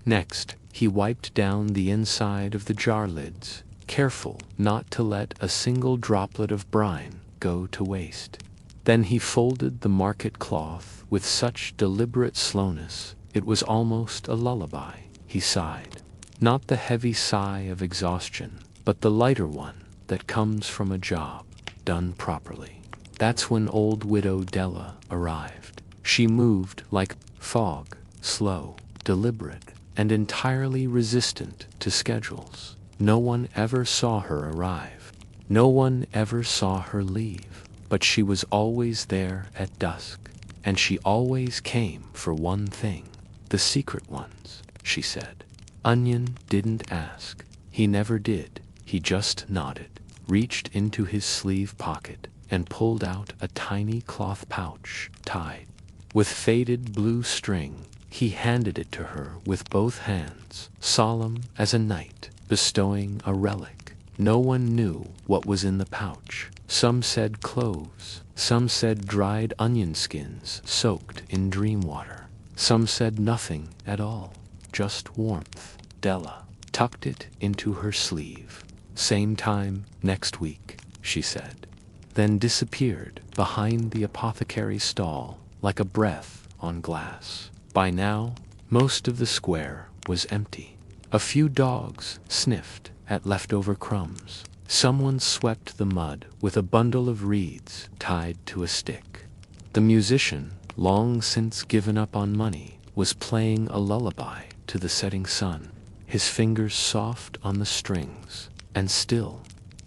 Next, he wiped down the inside of the jar lids, careful not to let a single droplet of brine go to waste. Then he folded the market cloth with such deliberate slowness it was almost a lullaby. He sighed, not the heavy sigh of exhaustion, but the lighter one that comes from a job done properly. That's when old widow Della arrived. She moved like fog, slow, deliberate, and entirely resistant to schedules. No one ever saw her arrive. No one ever saw her leave. But she was always there at dusk, and she always came for one thing. The secret ones, she said. Onion didn't ask. He never did. He just nodded, reached into his sleeve pocket, and pulled out a tiny cloth pouch tied with faded blue string. He handed it to her with both hands, solemn as a knight bestowing a relic. No one knew what was in the pouch. Some said cloves, some said dried onion skins soaked in dream water. Some said nothing at all, just warmth. Della tucked it into her sleeve. Same time next week, she said, then disappeared behind the apothecary's stall like a breath on glass. By now, most of the square was empty. A few dogs sniffed at leftover crumbs. Someone swept the mud with a bundle of reeds tied to a stick. The musician, long since given up on money, was playing a lullaby to the setting sun, his fingers soft on the strings, and still.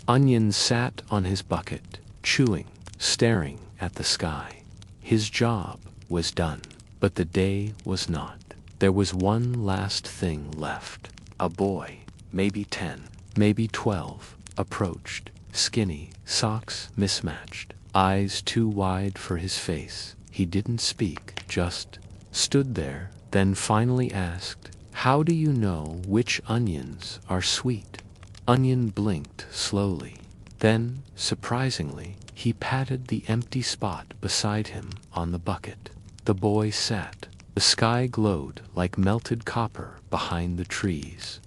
Onion sat on his bucket, chewing, staring at the sky. His job was done, but the day was not. There was one last thing left. A boy, maybe 10, maybe 12, approached, skinny, socks mismatched, eyes too wide for his face. He didn't speak, just stood there, then finally asked, "How do you know which onions are sweet?" Onion blinked slowly. Then, surprisingly, he patted the empty spot beside him on the bucket. The boy sat. The sky glowed like melted copper behind the trees.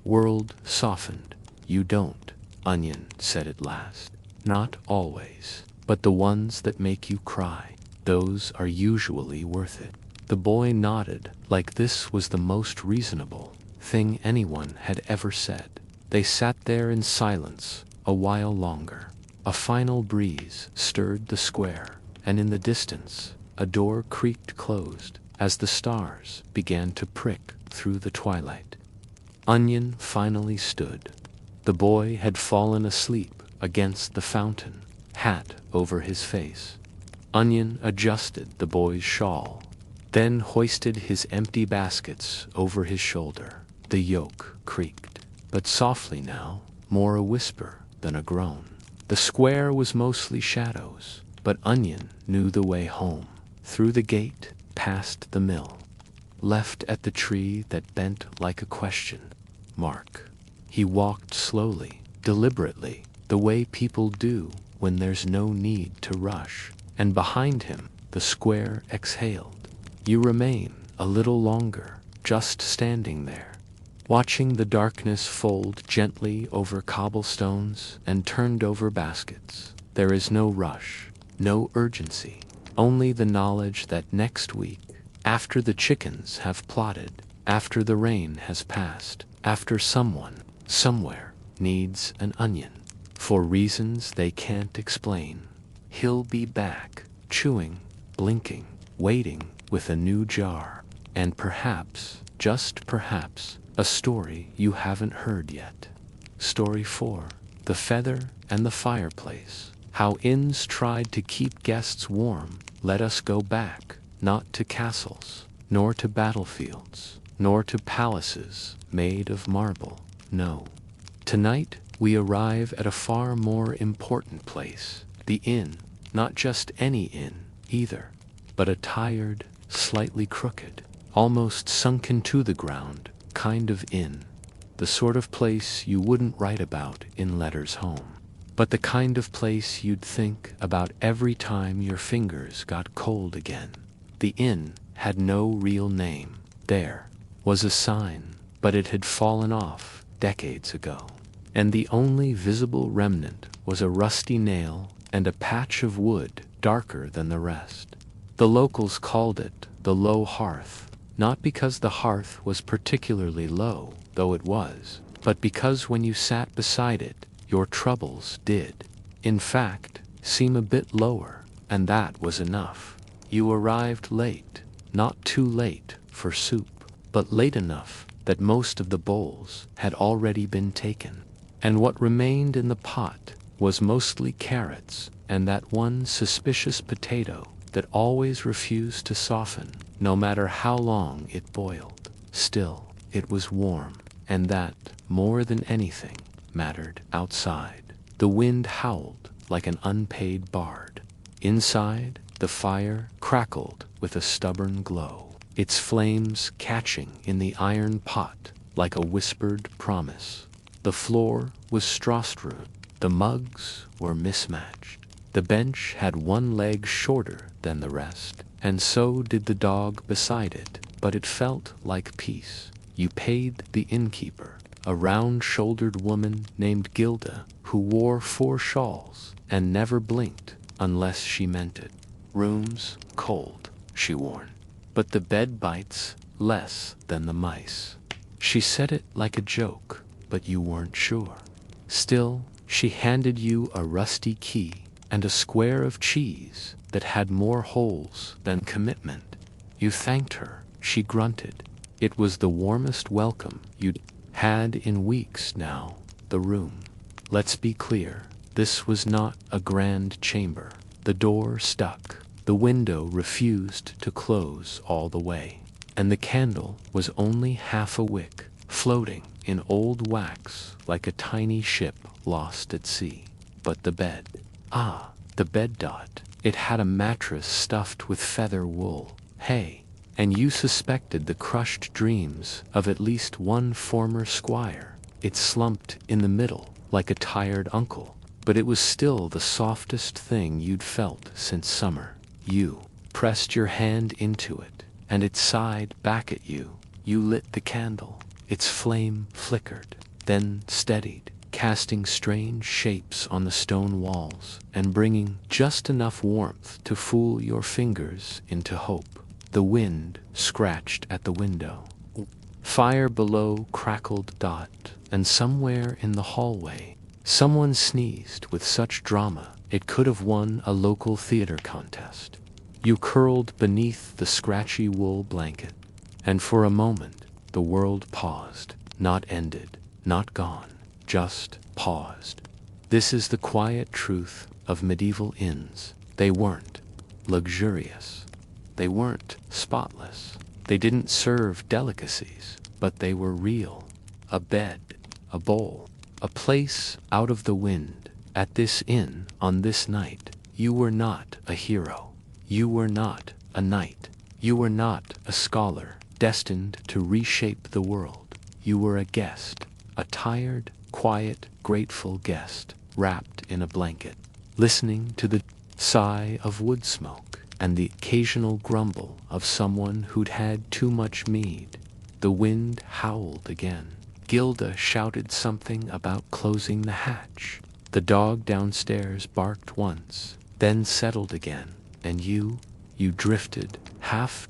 World softened. "You don't," Onion said at last. "Not always. But the ones that make you cry, those are usually worth it." The boy nodded, like this was the most reasonable thing anyone had ever said. They sat there in silence a while longer. A final breeze stirred the square, and in the distance, a door creaked closed as the stars began to prick through the twilight. Onion finally stood. The boy had fallen asleep against the fountain, hat over his face. Onion adjusted the boy's shawl, then hoisted his empty baskets over his shoulder. The yoke creaked, but softly now, more a whisper than a groan. The square was mostly shadows, but Onion knew the way home, through the gate, past the mill, left at the tree that bent like a question mark. He walked slowly, deliberately, the way people do when there's no need to rush, and behind him, the square exhaled. You remain a little longer, just standing there, watching the darkness fold gently over cobblestones and turned over baskets. There is no rush, no urgency, only the knowledge that next week, after the chickens have plotted, after the rain has passed, after someone, somewhere, needs an onion, for reasons they can't explain, he'll be back, chewing, blinking, waiting with a new jar, and perhaps, just perhaps, a story you haven't heard yet. Story 4. The Feather and the Fireplace. How inns tried to keep guests warm. Let us go back, not to castles, nor to battlefields, nor to palaces made of marble. No. Tonight we arrive at a far more important place. The inn, not just any inn, either, but a tired, slightly crooked, almost sunken to the ground kind of inn. The sort of place you wouldn't write about in letters home, but the kind of place you'd think about every time your fingers got cold again. The inn had no real name. There was a sign, but it had fallen off decades ago, and the only visible remnant was a rusty nail and a patch of wood darker than the rest. The locals called it the Low Hearth, not because the hearth was particularly low, though it was, but because when you sat beside it, your troubles did, in fact, seem a bit lower, and that was enough. You arrived late, not too late for soup. but late enough that most of the bowls had already been taken, and what remained in the pot was mostly carrots and that one suspicious potato that always refused to soften, no matter how long it boiled. Still, it was warm, and that, more than anything, mattered outside. The wind howled like an unpaid bard. Inside, the fire crackled with a stubborn glow, its flames catching in the iron pot like a whispered promise. The floor was straw-strewn. The mugs were mismatched. The bench had one leg shorter than the rest, and so did the dog beside it, but it felt like peace. You paid the innkeeper, a round-shouldered woman named Gilda, who wore 4 shawls and never blinked unless she meant it. Rooms cold, she warned, but the bed bites less than the mice. She said it like a joke, but you weren't sure. Still, she handed you a rusty key and a square of cheese that had more holes than commitment. You thanked her. She grunted. It was the warmest welcome you'd had in weeks now. The room. Let's be clear, this was not a grand chamber. The door stuck. The window refused to close all the way, and the candle was only half a wick, floating in old wax like a tiny ship lost at sea. But the bed. The bed dot. It had a mattress stuffed with feather wool, hay, and you suspected the crushed dreams of at least one former squire. It slumped in the middle like a tired uncle, but it was still the softest thing you'd felt since summer. You pressed your hand into it, and it sighed back at you. You lit the candle. Its flame flickered, then steadied, casting strange shapes on the stone walls and bringing just enough warmth to fool your fingers into hope. The wind scratched at the window. Fire below crackled dot, and somewhere in the hallway, someone sneezed with such drama it could have won a local theater contest. You curled beneath the scratchy wool blanket, and for a moment the world paused, not ended, not gone, just paused. This is the quiet truth of medieval inns. They weren't luxurious. They weren't spotless. They didn't serve delicacies, but they were real. A bed, a bowl, a place out of the wind. At this inn, on this night, you were not a hero. You were not a knight. You were not a scholar destined to reshape the world. You were a guest, a tired, quiet, grateful guest, wrapped in a blanket, listening to the sigh of wood smoke and the occasional grumble of someone who'd had too much mead. The wind howled again. Gilda shouted something about closing the hatch. The dog downstairs barked once, then settled again, and you drifted, half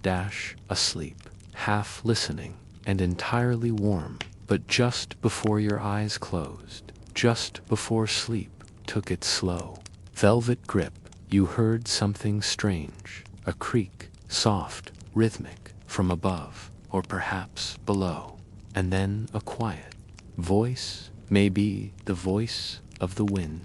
asleep, half listening, and entirely warm. But just before your eyes closed, just before sleep took its slow, velvet grip, you heard something strange, a creak, soft, rhythmic, from above, or perhaps below, and then a quiet voice, maybe the voice of the wind,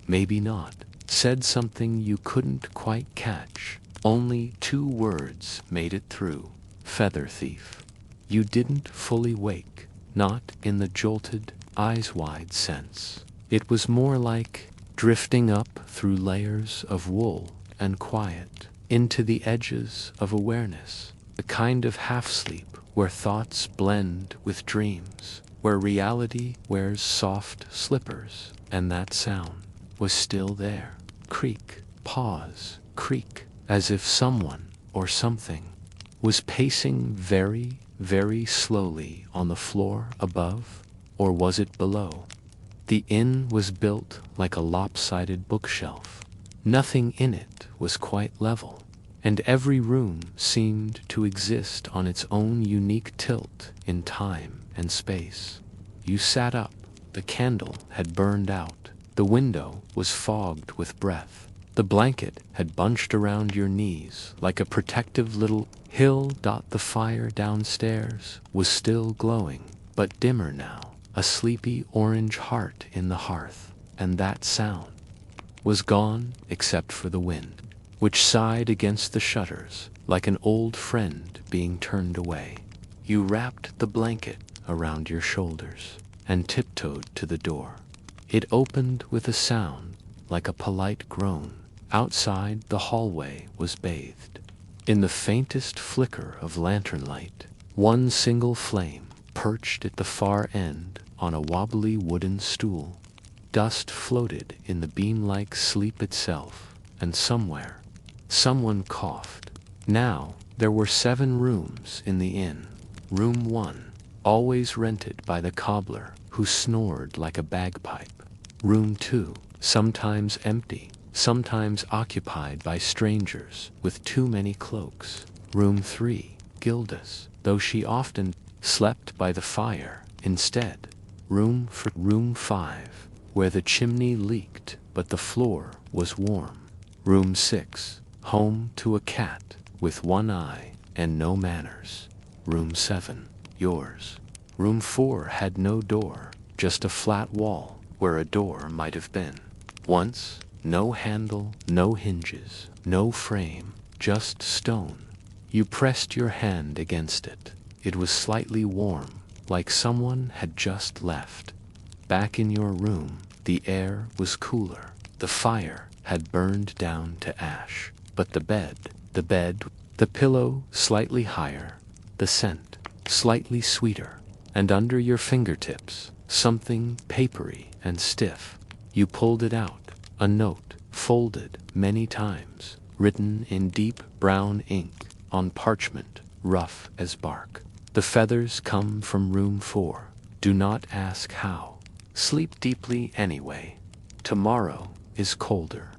maybe not, said something you couldn't quite catch. Only 2 words made it through. Feather thief. You didn't fully wake, not in the jolted, eyes-wide sense. It was more like drifting up through layers of wool and quiet into the edges of awareness, the kind of half-sleep where thoughts blend with dreams, where reality wears soft slippers, and that sound was still there. Creak, pause, creak, as if someone or something was pacing very, very slowly on the floor above, or was it below? The inn was built like a lopsided bookshelf. Nothing in it was quite level, and every room seemed to exist on its own unique tilt in time and space. You sat up. The candle had burned out. The window was fogged with breath. The blanket had bunched around your knees like a protective little hill. The fire downstairs was still glowing, but dimmer now, a sleepy orange heart in the hearth, and that sound was gone except for the wind, which sighed against the shutters like an old friend being turned away. You wrapped the blanket around your shoulders and tiptoed to the door. It opened with a sound like a polite groan. Outside, the hallway was bathed in the faintest flicker of lantern light. One single flame perched at the far end on a wobbly wooden stool. Dust floated in the beam-like sleep itself, and somewhere, someone coughed. Now, there were 7 rooms in the inn. Room 1, always rented by the cobbler who snored like a bagpipe. Room 2, sometimes empty, sometimes occupied by strangers with too many cloaks. Room 3, Gilda's, though she often slept by the fire instead. Room 5, where the chimney leaked but the floor was warm. Room 6, home to a cat with one eye and no manners. Room 7, yours. Room 4 had no door, just a flat wall where a door might have been. Once, no handle, no hinges, no frame, just stone. You pressed your hand against it. It was slightly warm, like someone had just left. Back in your room, the air was cooler. The fire had burned down to ash, but the bed, the pillow slightly higher, the scent slightly sweeter, and under your fingertips, something papery and stiff. You pulled it out, a note, folded many times, written in deep brown ink on parchment, rough as bark. The feathers come from room 4. Do not ask how. Sleep deeply anyway. Tomorrow is colder.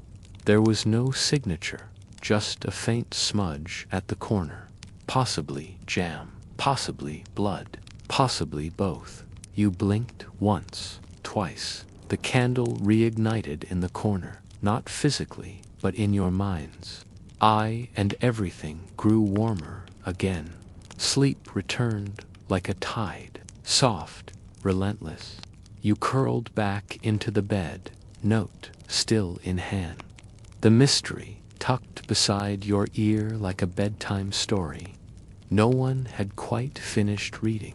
There was no signature, just a faint smudge at the corner. Possibly jam, possibly blood, possibly both. You blinked once, twice. The candle reignited in the corner, not physically, but in your minds. I and everything grew warmer again. Sleep returned like a tide, soft, relentless. You curled back into the bed, note still in hand. The mystery tucked beside your ear like a bedtime story. No one had quite finished reading.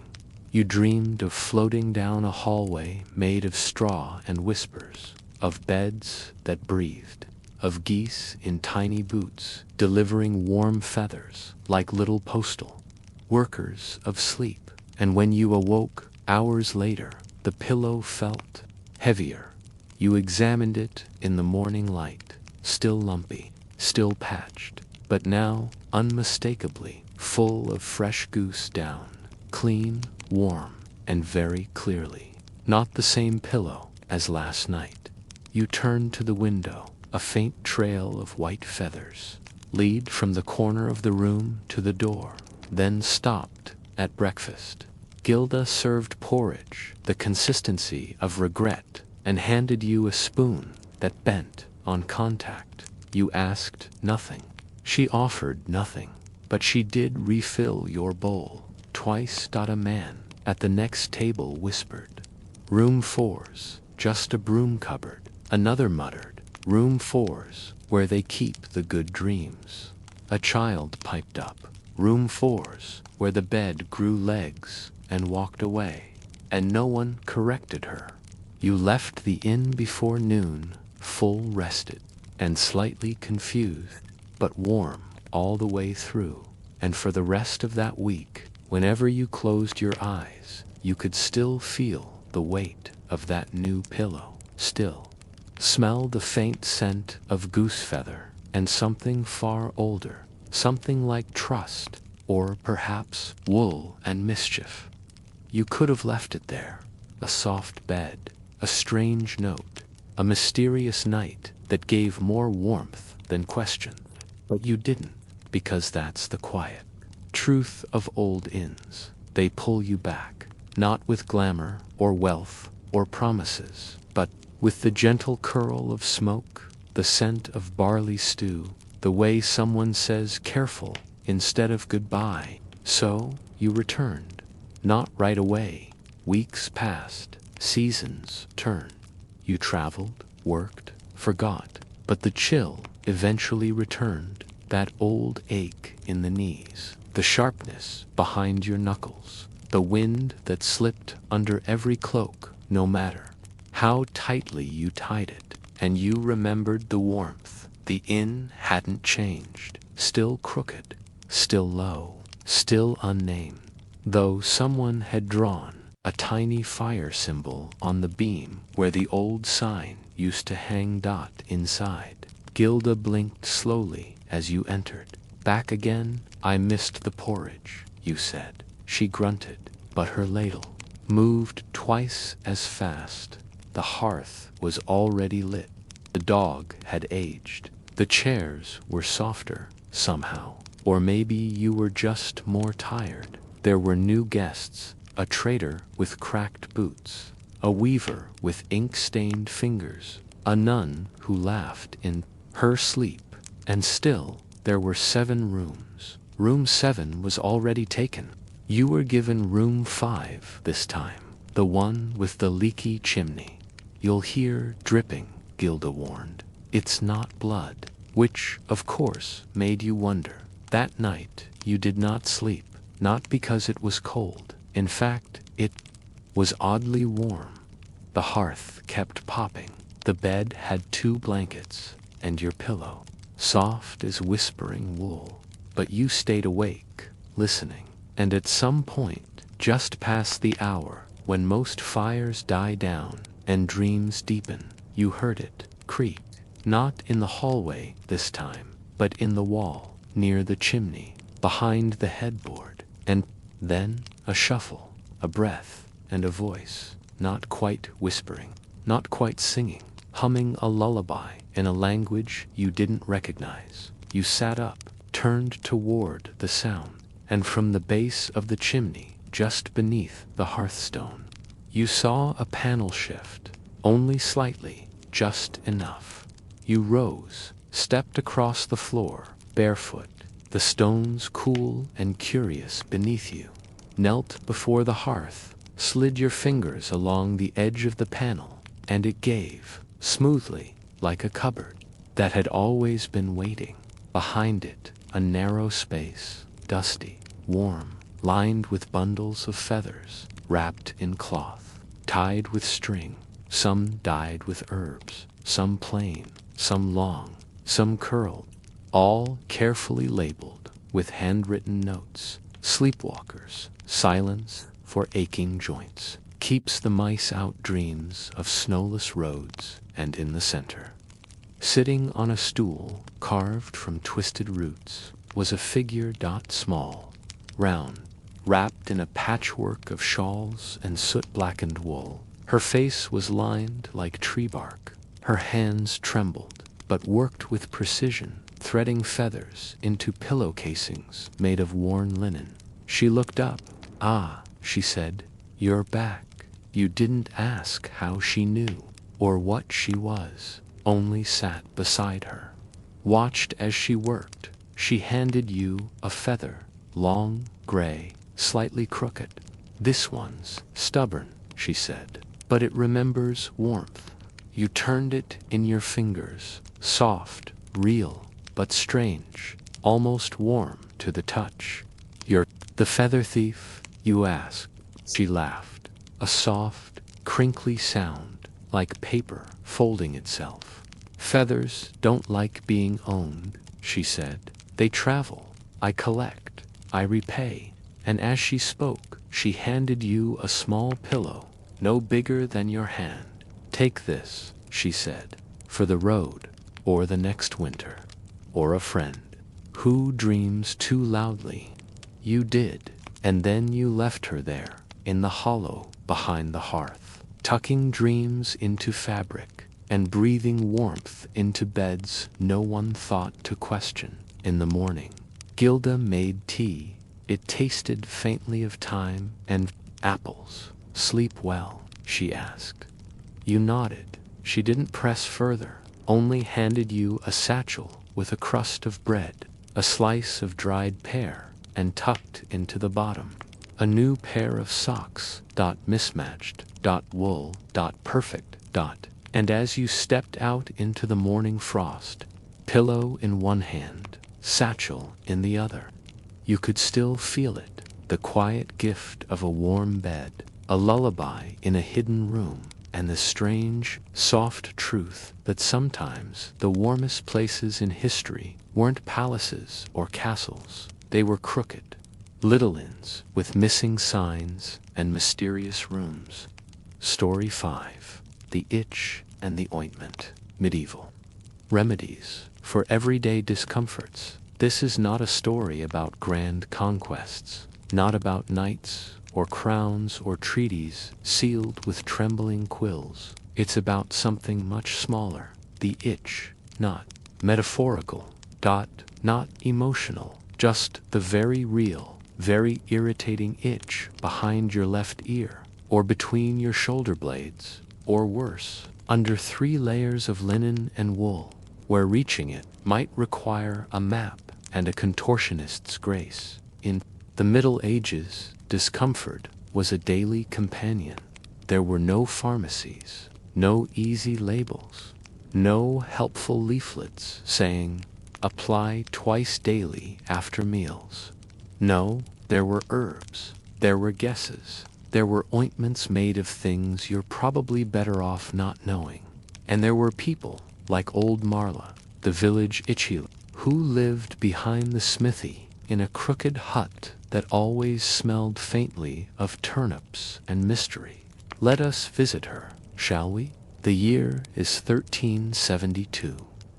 You dreamed of floating down a hallway made of straw and whispers, of beds that breathed, of geese in tiny boots delivering warm feathers like little postal workers of sleep. And when you awoke hours later, the pillow felt heavier. You examined it in the morning light, still lumpy, still patched, but now unmistakably full of fresh goose down, clean, warm, and very clearly not the same pillow as last night. You turned to the window. A faint trail of white feathers lead from the corner of the room to the door, then stopped at breakfast. Gilda served porridge, the consistency of regret, and handed you a spoon that bent on contact. You asked nothing. She offered nothing, but she did refill your bowl. Twice. A man at the next table whispered, "Room 4's just a broom cupboard." Another muttered, "Room 4's where they keep the good dreams." A child piped up, "Room 4's where the bed grew legs," and walked away, and no one corrected her. You left the inn before noon, full rested, and slightly confused, but warm all the way through. And for the rest of that week, whenever you closed your eyes, you could still feel the weight of that new pillow, still smell the faint scent of goose feather, and something far older, something like trust, or perhaps wool and mischief. You could have left it there, a soft bed, a strange note, a mysterious night that gave more warmth than question. But you didn't, because that's the quiet truth of old inns. They pull you back, not with glamour or wealth or promises, but with the gentle curl of smoke the scent of barley stew, the way someone says careful instead of goodbye. So you returned. Not right away. Weeks passed, seasons turned. You traveled, worked, forgot, but the chill eventually returned, that old ache in the knees, the sharpness behind your knuckles, the wind that slipped under every cloak, no matter how tightly you tied it. And you remembered the warmth. The inn hadn't changed, still crooked, still low, still unnamed, though someone had drawn a tiny fire symbol on the beam where the old sign used to hang. Inside, Gilda blinked slowly as you entered. Back again? I missed the porridge, you said. She grunted, but her ladle moved twice as fast. The hearth was already lit. The dog had aged. The chairs were softer, somehow. Or maybe you were just more tired. There were new guests, a trader with cracked boots, a weaver with ink-stained fingers, a nun who laughed in her sleep, and still there were 7 rooms. Room 7 was already taken. You were given room 5 this time, the one with the leaky chimney. You'll hear dripping, Gilda warned. It's not blood, which, of course, made you wonder. That night you did not sleep, not because it was cold. In fact, it was oddly warm. The hearth kept popping. The bed had 2 blankets, and your pillow, soft as whispering wool. But you stayed awake, listening. And at some point, just past the hour, when most fires die down and dreams deepen, you heard it creak. Not in the hallway this time, but in the wall, near the chimney, behind the headboard. And then a shuffle, a breath, and a voice, not quite whispering, not quite singing, humming a lullaby in a language you didn't recognize. You sat up, turned toward the sound, and from the base of the chimney, just beneath the hearthstone, you saw a panel shift, only slightly, just enough. You rose, stepped across the floor, barefoot, the stones cool and curious beneath you, knelt before the hearth, slid your fingers along the edge of the panel, and it gave, smoothly, like a cupboard that had always been waiting. Behind it, a narrow space, dusty, warm, lined with bundles of feathers, wrapped in cloth, tied with string, some dyed with herbs, some plain, some long, some curled, all carefully labeled with handwritten notes. Sleepwalkers, silence for aching joints, keeps the mice out dreams of snowless roads. And in the center, sitting on a stool carved from twisted roots, was a figure small, round, wrapped in a patchwork of shawls and soot-blackened wool. Her face was lined like tree bark. Her hands trembled, but worked with precision, threading feathers into pillow casings made of worn linen. She looked up. Ah, she said, you're back. You didn't ask how she knew, or what she was, only sat beside her. Watched as she worked. She handed you a feather, long, gray, slightly crooked. This one's stubborn, she said, but it remembers warmth. You turned it in your fingers, soft, real, but strange, almost warm to the touch. You're the feather thief, you asked. She laughed, a soft, crinkly sound, like paper folding itself. Feathers don't like being owned, she said. They travel. I collect. I repay. And as she spoke, she handed you a small pillow, no bigger than your hand. Take this, she said, for the road, or the next winter, or a friend who dreams too loudly. You did, and then you left her there, in the hollow behind the hearth, tucking dreams into fabric and breathing warmth into beds no one thought to question. In the morning, Gilda made tea. It tasted faintly of thyme and apples. Sleep well, she asked. You nodded. She didn't press further, only handed you a satchel with a crust of bread, a slice of dried pear, and tucked into the bottom, a new pair of socks, mismatched, wool, perfect, and as you stepped out into the morning frost, pillow in one hand, satchel in the other, you could still feel it, the quiet gift of a warm bed, a lullaby in a hidden room, and the strange, soft truth that sometimes the warmest places in history weren't palaces or castles. They were crooked, little inns with missing signs and mysterious rooms. Story 5. The Itch and the Ointment. Medieval. Remedies for everyday discomforts. This is not a story about grand conquests, not about knights or crowns or treaties sealed with trembling quills. It's about something much smaller, the itch, not metaphorical, not emotional, just the very real, very irritating itch behind your left ear, or between your shoulder blades, or worse, under 3 layers of linen and wool, where reaching it might require a map and a contortionist's grace. In the Middle Ages, discomfort was a daily companion. There were no pharmacies, no easy labels, no helpful leaflets saying, apply twice daily after meals. No, there were herbs, there were guesses, there were ointments made of things you're probably better off not knowing. And there were people, like old Marla, the village itchy, who lived behind the smithy in a crooked hut that always smelled faintly of turnips and mystery. Let us visit her, shall we? The year is 1372.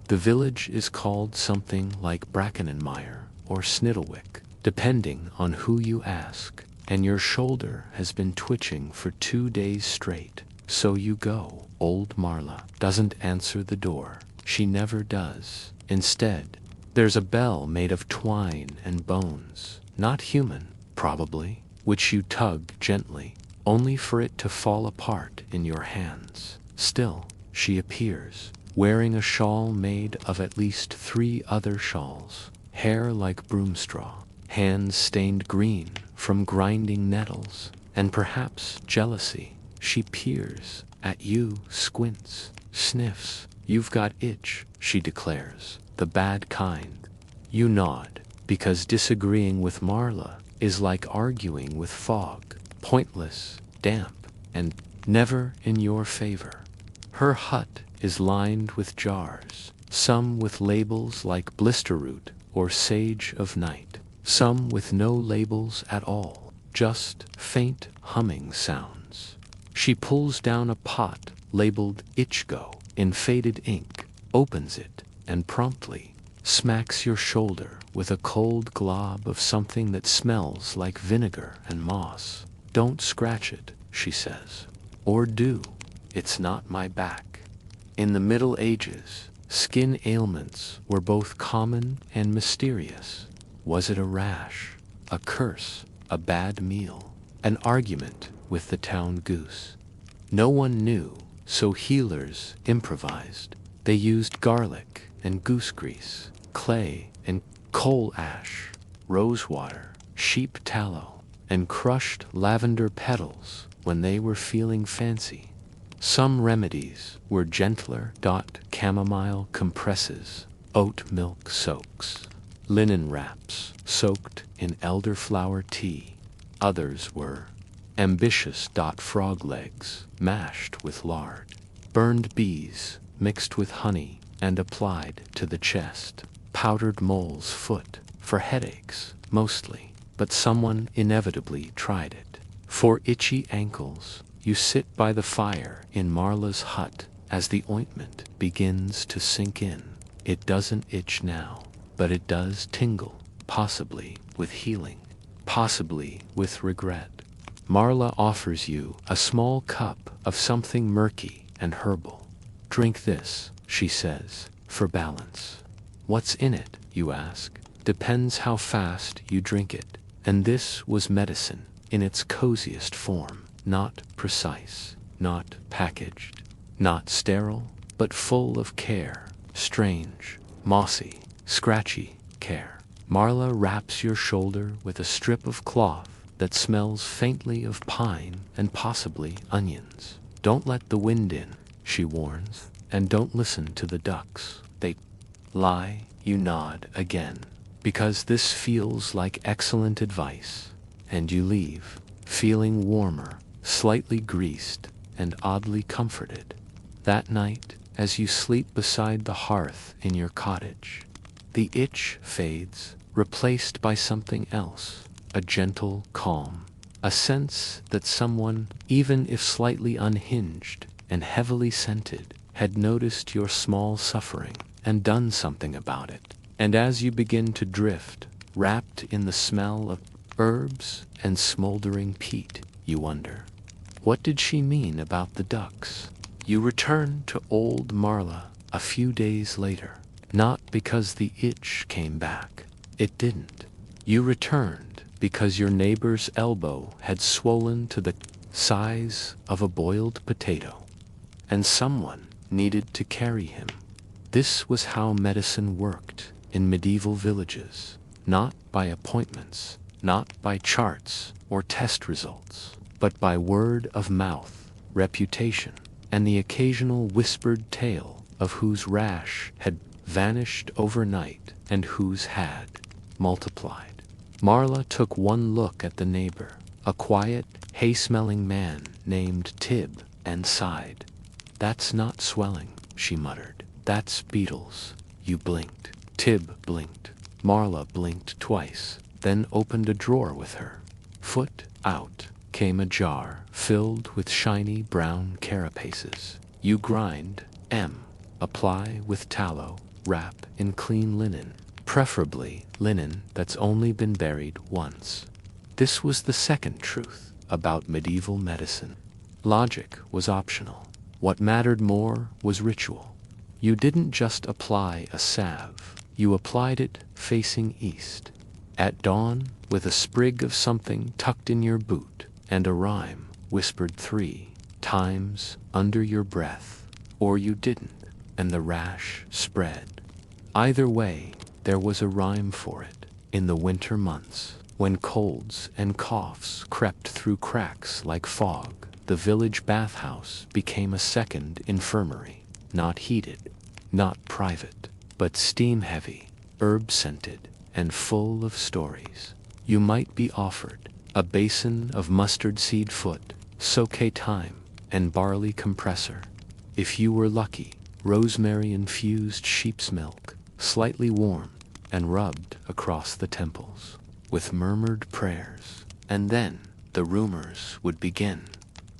The village is called something like Brackenenmeyer or Snittlewick, depending on who you ask, and your shoulder has been twitching for 2 days straight. So you go. Old Marla doesn't answer the door. She never does. Instead, there's a bell made of twine and bones, not human, probably, which you tug gently, only for it to fall apart in your hands. Still, she appears, wearing a shawl made of at least 3 other shawls, hair like broomstraw, hands stained green from grinding nettles, and perhaps jealousy. She peers at you, squints, sniffs. You've got itch, she declares, the bad kind. You nod, because disagreeing with Marla is like arguing with fog, pointless, damp, and never in your favor. Her hut is lined with jars, some with labels like blisterroot or sage of night, some with no labels at all, just faint humming sounds. She pulls down a pot labeled Itchgo in faded ink, opens it, and promptly smacks your shoulder with a cold glob of something that smells like vinegar and moss. Don't scratch it, she says. Or do. It's not my back. In the Middle Ages, skin ailments were both common and mysterious. Was it a rash, a curse, a bad meal, an argument with the town goose? No one knew, so healers improvised. They used garlic and goose grease, clay and coal ash, rosewater, sheep tallow, and crushed lavender petals when they were feeling fancy. Some remedies were gentler, chamomile compresses, oat milk soaks, linen wraps soaked in elderflower tea. Others were ambitious, frog legs mashed with lard, burned bees mixed with honey and applied to the chest, powdered mole's foot for headaches mostly, but someone inevitably tried it. For itchy ankles, you sit by the fire in Marla's hut as the ointment begins to sink in. It doesn't itch now, but it does tingle, possibly with healing, possibly with regret. Marla offers you a small cup of something murky and herbal. Drink this, she says, for balance. What's in it, you ask? Depends how fast you drink it. And this was medicine in its coziest form, not precise, not packaged, not sterile, but full of care, strange, mossy, scratchy care. Marla wraps your shoulder with a strip of cloth that smells faintly of pine and possibly onions. Don't let the wind in, she warns, and don't listen to the ducks. They lie. You nod again, because this feels like excellent advice, and you leave, feeling warmer, slightly greased, and oddly comforted. That night, as you sleep beside the hearth in your cottage, the itch fades, replaced by something else, a gentle calm, a sense that someone, even if slightly unhinged and heavily scented, had noticed your small suffering and done something about it. And as you begin to drift, wrapped in the smell of herbs and smoldering peat, you wonder, what did she mean about the ducks? You return to old Marla a few days later, not because the itch came back. It didn't. You returned because your neighbor's elbow had swollen to the size of a boiled potato, and someone needed to carry him. This was how medicine worked in medieval villages, not by appointments, not by charts or test results, but by word of mouth, reputation, and the occasional whispered tale of whose rash had vanished overnight and whose had multiplied. Marla took one look at the neighbor, a quiet, hay-smelling man named Tib, and sighed. "That's not swelling," she muttered. "That's beetles." You blinked. Tib blinked. Marla blinked twice, then opened a drawer with her. Foot out came a jar filled with shiny brown carapaces. You grind, apply with tallow, wrap in clean linen, preferably linen that's only been buried once. This was the second truth about medieval medicine. Logic was optional. What mattered more was ritual. You didn't just apply a salve. You applied it facing east. At dawn, with a sprig of something tucked in your boot, and a rhyme whispered 3 times under your breath. Or you didn't, and the rash spread. Either way, there was a rhyme for it. In the winter months, when colds and coughs crept through cracks like fog, the village bathhouse became a second infirmary, not heated, not private, but steam-heavy, herb-scented, and full of stories. You might be offered a basin of mustard seed foot, soakay thyme, and barley compressor. If you were lucky, rosemary-infused sheep's milk, slightly warmed and rubbed across the temples, with murmured prayers. And then the rumors would begin.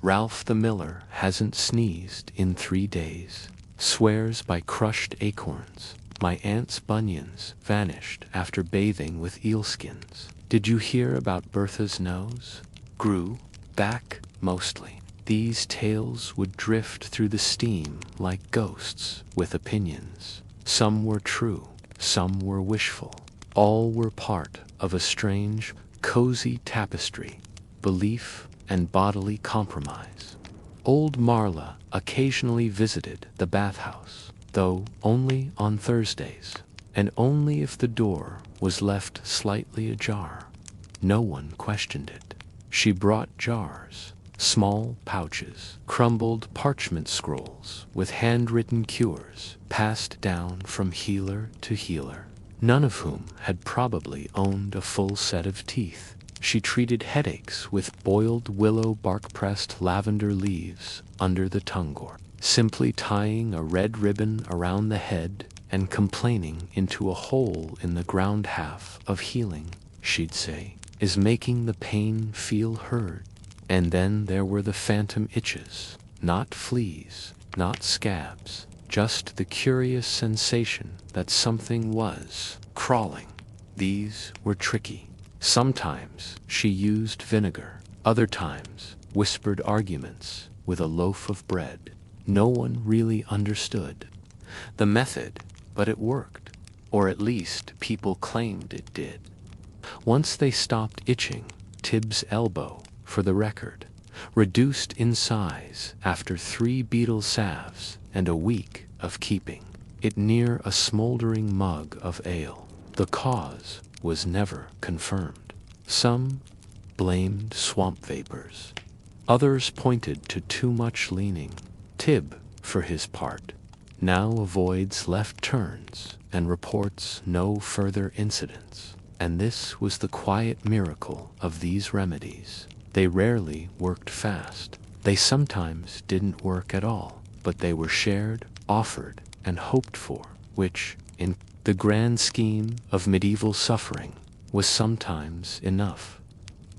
Ralph the miller hasn't sneezed in 3 days, swears by crushed acorns. My aunt's bunions vanished after bathing with eelskins. Did you hear about Bertha's nose? Grew back mostly. These tales would drift through the steam like ghosts with opinions. Some were true, some were wishful. All were part of a strange, cozy tapestry, belief and bodily compromise. Old Marla occasionally visited the bathhouse, though only on Thursdays, and only if the door was left slightly ajar. No one questioned it. She brought jars, small pouches, crumbled parchment scrolls with handwritten cures passed down from healer to healer, none of whom had probably owned a full set of teeth. She treated headaches with boiled willow bark-pressed lavender leaves under the tongue gourd, simply tying a red ribbon around the head and complaining into a hole in the ground. Half of healing, she'd say, is making the pain feel heard. And then there were the phantom itches, not fleas, not scabs, just the curious sensation that something was crawling. These were tricky. Sometimes she used vinegar, other times whispered arguments with a loaf of bread. No one really understood the method, but it worked, or at least people claimed it did. Once they stopped itching, Tib's elbow, for the record, reduced in size after 3 beetle salves and a week of keeping it near a smoldering mug of ale. The cause was never confirmed. Some blamed swamp vapors. Others pointed to too much leaning. Tib, for his part, now avoids left turns and reports no further incidents. And this was the quiet miracle of these remedies. They rarely worked fast. They sometimes didn't work at all, but they were shared, offered, and hoped for, which, in the grand scheme of medieval suffering, was sometimes enough.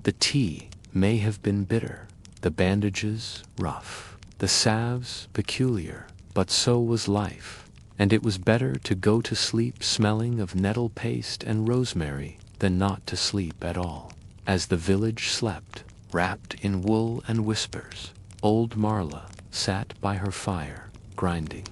The tea may have been bitter, the bandages rough, the salves peculiar, but so was life, and it was better to go to sleep smelling of nettle paste and rosemary than not to sleep at all. As the village slept, wrapped in wool and whispers, old Marla sat by her fire, grinding,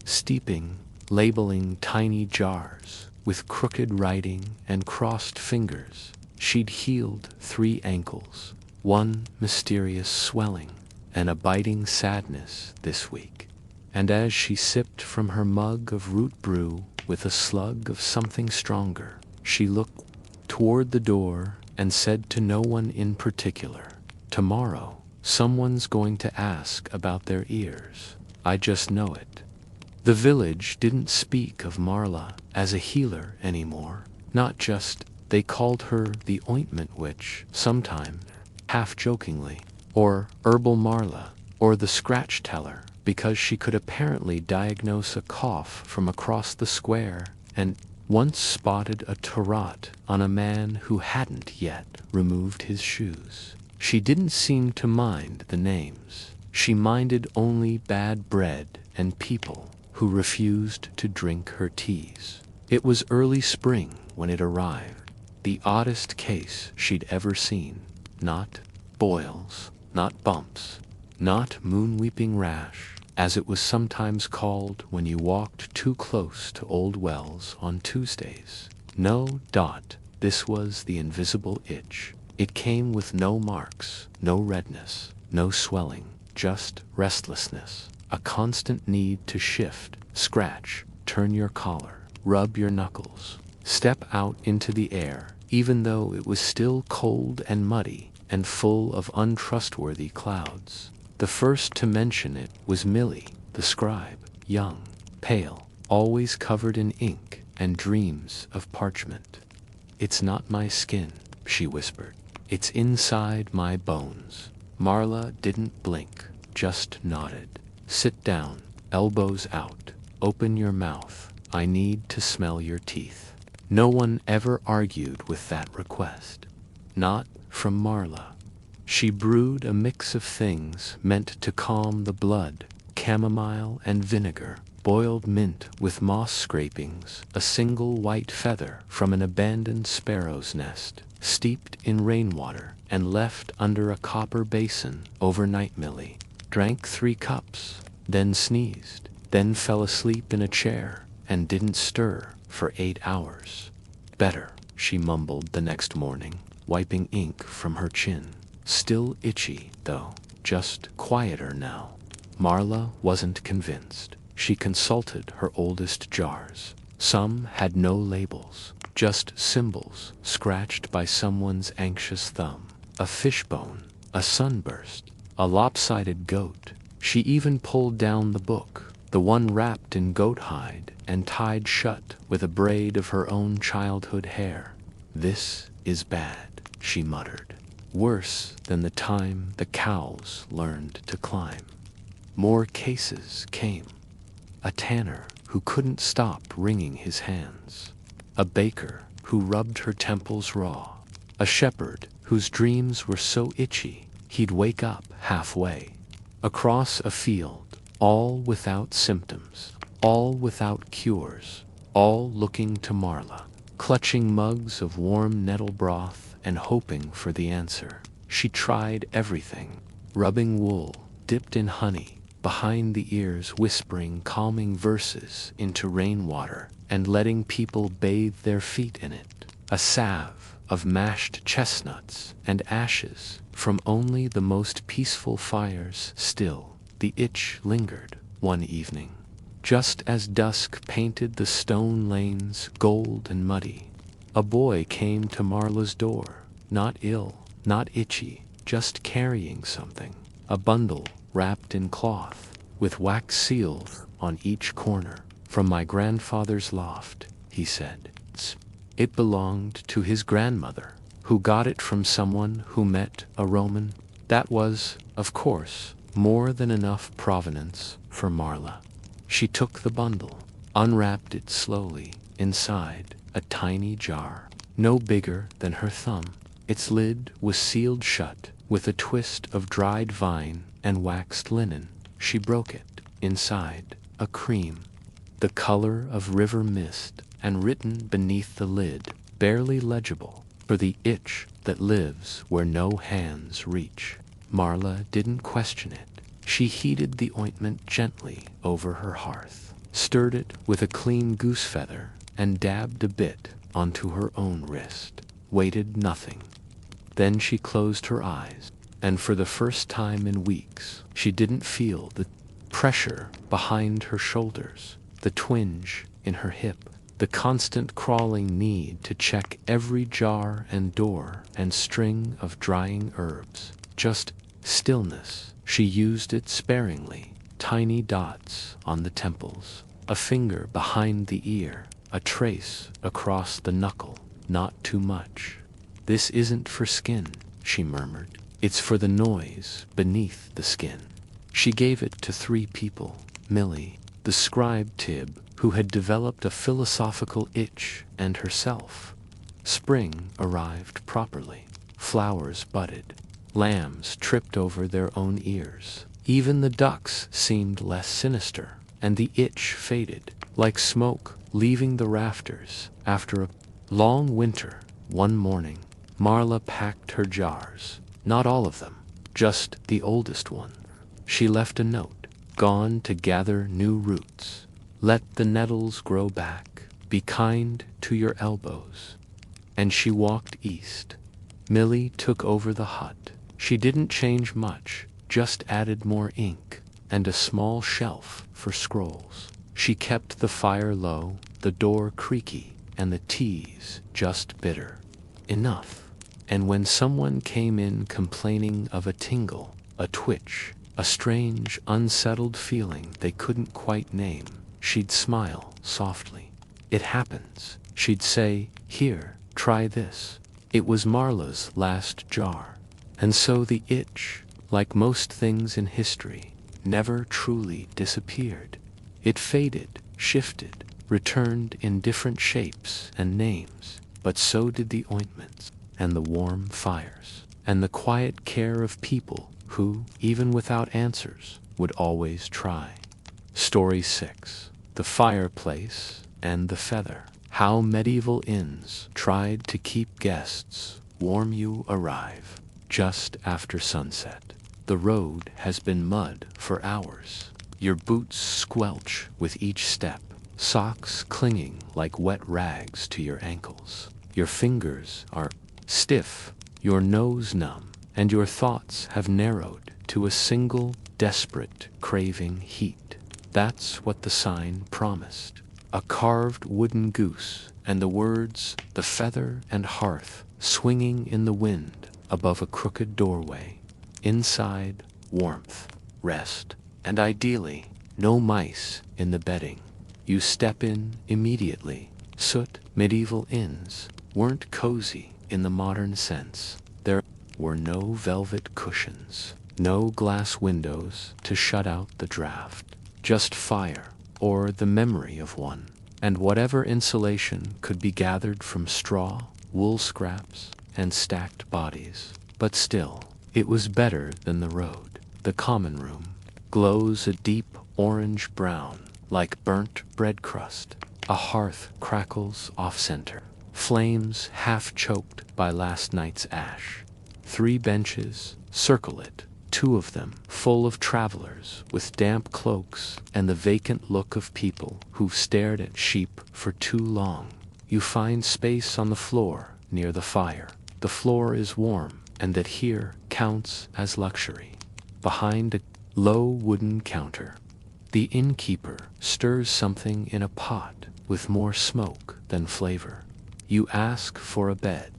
steeping, labeling tiny jars. With crooked writing and crossed fingers, she'd healed 3 ankles, 1 mysterious swelling, and a biting sadness this week. And as she sipped from her mug of root brew with a slug of something stronger, she looked toward the door and said to no one in particular, "Tomorrow, someone's going to ask about their ears. I just know it." The village didn't speak of Marla as a healer anymore. Not just, they called her the ointment witch, sometimes, half-jokingly, or herbal Marla, or the scratch teller, because she could apparently diagnose a cough from across the square, and once spotted a tarot on a man who hadn't yet removed his shoes. She didn't seem to mind the names. She minded only bad bread and people who refused to drink her teas. It was early spring when it arrived, the oddest case she'd ever seen. Not boils, not bumps, not moon-weeping rash, as it was sometimes called when you walked too close to old wells on Tuesdays. No, this was the invisible itch. It came with no marks, no redness, no swelling, just restlessness. A constant need to shift, scratch, turn your collar, rub your knuckles, step out into the air, even though it was still cold and muddy and full of untrustworthy clouds. The first to mention it was Millie, the scribe, young, pale, always covered in ink and dreams of parchment. "It's not my skin," she whispered. "It's inside my bones." Marla didn't blink, just nodded. "Sit down, elbows out, open your mouth, I need to smell your teeth." No one ever argued with that request. Not from Marla. She brewed a mix of things meant to calm the blood, chamomile and vinegar, boiled mint with moss scrapings, a single white feather from an abandoned sparrow's nest, steeped in rainwater and left under a copper basin overnight. Millie drank 3 cups, then sneezed, then fell asleep in a chair and didn't stir for 8 hours. "Better," she mumbled the next morning, wiping ink from her chin. Still itchy, though, just quieter now. Marla wasn't convinced. She consulted her oldest jars. Some had no labels, just symbols scratched by someone's anxious thumb. A fishbone, a sunburst, a lopsided goat. She even pulled down the book, the one wrapped in goat hide and tied shut with a braid of her own childhood hair. "This is bad," she muttered. "Worse than the time the cows learned to climb." More cases came. A tanner who couldn't stop wringing his hands. A baker who rubbed her temples raw. A shepherd whose dreams were so itchy he'd wake up halfway. Across a field, all without symptoms, all without cures, all looking to Marla, clutching mugs of warm nettle broth and hoping for the answer. She tried everything, rubbing wool, dipped in honey, behind the ears whispering calming verses into rainwater and letting people bathe their feet in it. A salve of mashed chestnuts and ashes from only the most peaceful fires. Still, the itch lingered. One evening, just as dusk painted the stone lanes gold and muddy. A boy came to Marla's door, not ill, not itchy, just carrying something. A bundle wrapped in cloth, with wax seals on each corner. From my grandfather's loft, he said. It belonged to his grandmother, who got it from someone who met a Roman. That was, of course, more than enough provenance for Marla. She took the bundle, unwrapped it slowly. Inside, a tiny jar, no bigger than her thumb. Its lid was sealed shut with a twist of dried vine and waxed linen. She broke it. Inside, a cream, the color of river mist, and written beneath the lid, barely legible, for the itch that lives where no hands reach. Marla didn't question it. She heated the ointment gently over her hearth, stirred it with a clean goose feather, and dabbed a bit onto her own wrist. Waited nothing. Then she closed her eyes, and for the first time in weeks, she didn't feel the pressure behind her shoulders, the twinge in her hip, the constant crawling need to check every jar and door and string of drying herbs. Just stillness. She used it sparingly, tiny dots on the temples, a finger behind the ear, a trace across the knuckle, not too much. This isn't for skin, she murmured. It's for the noise beneath the skin. She gave it to 3 people. Millie, the scribe Tib, who had developed a philosophical itch, and herself. Spring arrived properly. Flowers budded. Lambs tripped over their own ears. Even the ducks seemed less sinister, and the itch faded, like smoke leaving the rafters after a long winter. One morning, Marla packed her jars. Not all of them, just the oldest one. She left a note, gone to gather new roots. Let the nettles grow back. Be kind to your elbows. And she walked east. Millie took over the hut. She didn't change much, just added more ink and a small shelf for scrolls. She kept the fire low, the door creaky, and the teas just bitter. Enough. And when someone came in complaining of a tingle, a twitch, a strange, unsettled feeling they couldn't quite name, she'd smile softly. It happens. She'd say, here, try this. It was Marla's last jar. And so the itch, like most things in history, never truly disappeared. It faded, shifted, returned in different shapes and names, but so did the ointments, and the warm fires, and the quiet care of people who, even without answers, would always try. Story 6. The Fireplace and the Feather. How medieval inns tried to keep guests warm. You arrive just after sunset. The road has been mud for hours. Your boots squelch with each step, socks clinging like wet rags to your ankles. Your fingers are stiff, your nose numb, and your thoughts have narrowed to a single desperate craving: heat. That's what the sign promised. A carved wooden goose, and the words, the feather and hearth, swinging in the wind above a crooked doorway. Inside, warmth, rest, and ideally, no mice in the bedding. You step in immediately. Soot. Medieval inns weren't cozy in the modern sense. There were no velvet cushions, no glass windows to shut out the draft, just fire, or the memory of one, and whatever insulation could be gathered from straw, wool scraps, and stacked bodies. But still, it was better than the road. The common room glows a deep orange-brown, like burnt bread crust. A hearth crackles off-center, flames half-choked by last night's ash. 3 benches circle it, 2 of them full of travelers with damp cloaks and the vacant look of people who've stared at sheep for too long. You find space on the floor near the fire. The floor is warm, and that here counts as luxury. Behind a low wooden counter, The innkeeper stirs something in a pot with more smoke than flavor. You ask for a bed.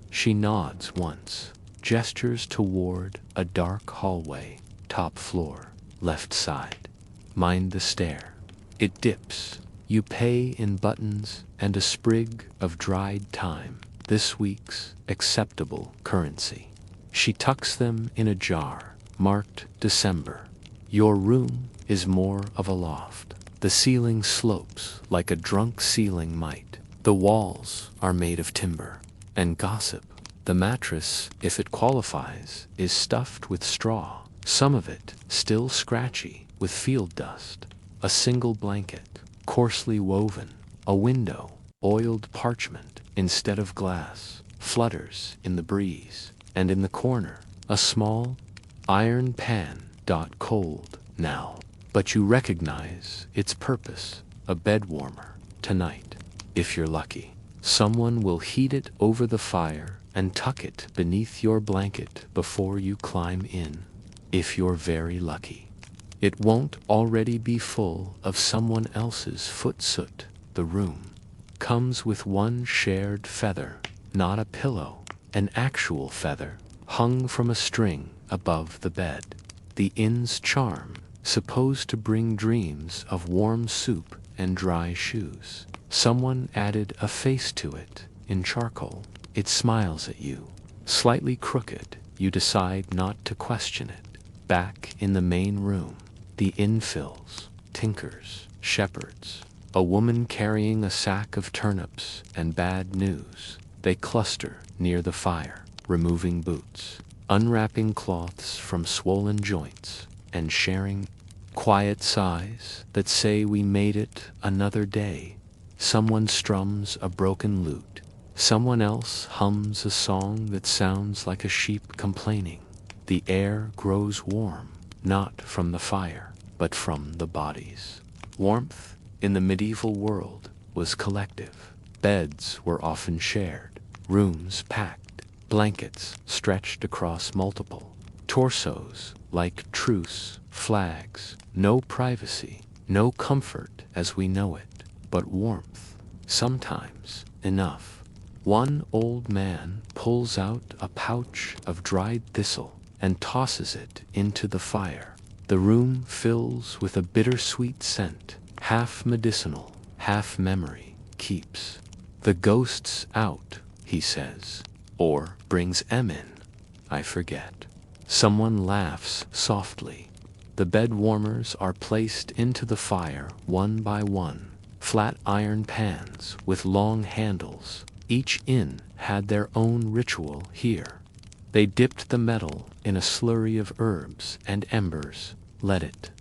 She nods once, gestures toward a dark hallway, top floor, left side. Mind the stair. It dips. You pay in buttons and a sprig of dried thyme, this week's acceptable currency. She tucks them in a jar, marked December. Your room is more of a loft. The ceiling slopes like a drunk ceiling might. The walls are made of timber. And gossip. The mattress, if it qualifies, is stuffed with straw, some of it still scratchy with field dust. A single blanket, coarsely woven. A window, oiled parchment instead of glass, flutters in the breeze. And in the corner, a small iron pan, cold now. But you recognize its purpose, a bed warmer, tonight, if you're lucky. Someone will heat it over the fire and tuck it beneath your blanket before you climb in, if you're very lucky. It won't already be full of someone else's foot soot. The room comes with one shared feather, not a pillow, an actual feather, hung from a string above the bed. The inn's charm, supposed to bring dreams of warm soup and dry shoes. Someone added a face to it, in charcoal. It smiles at you. Slightly crooked, you decide not to question it. Back in the main room, the inn fills, tinkers, shepherds. A woman carrying a sack of turnips and bad news. They cluster near the fire, removing boots, unwrapping cloths from swollen joints, and sharing quiet sighs that say we made it another day. Someone strums a broken lute. Someone else hums a song that sounds like a sheep complaining. The air grows warm, not from the fire, but from the bodies. Warmth, in the medieval world, was collective. Beds were often shared, rooms packed, blankets stretched across multiple, torsos like truce flags. No privacy, no comfort as we know it. But warmth, sometimes enough. One old man pulls out a pouch of dried thistle and tosses it into the fire. The room fills with a bittersweet scent, half medicinal, half memory keeps. The ghost's out, he says, or brings M in. I forget. Someone laughs softly. The bed warmers are placed into the fire one by one. Flat iron pans with long handles. Each inn had their own ritual here. They dipped the metal in a slurry of herbs and embers, let it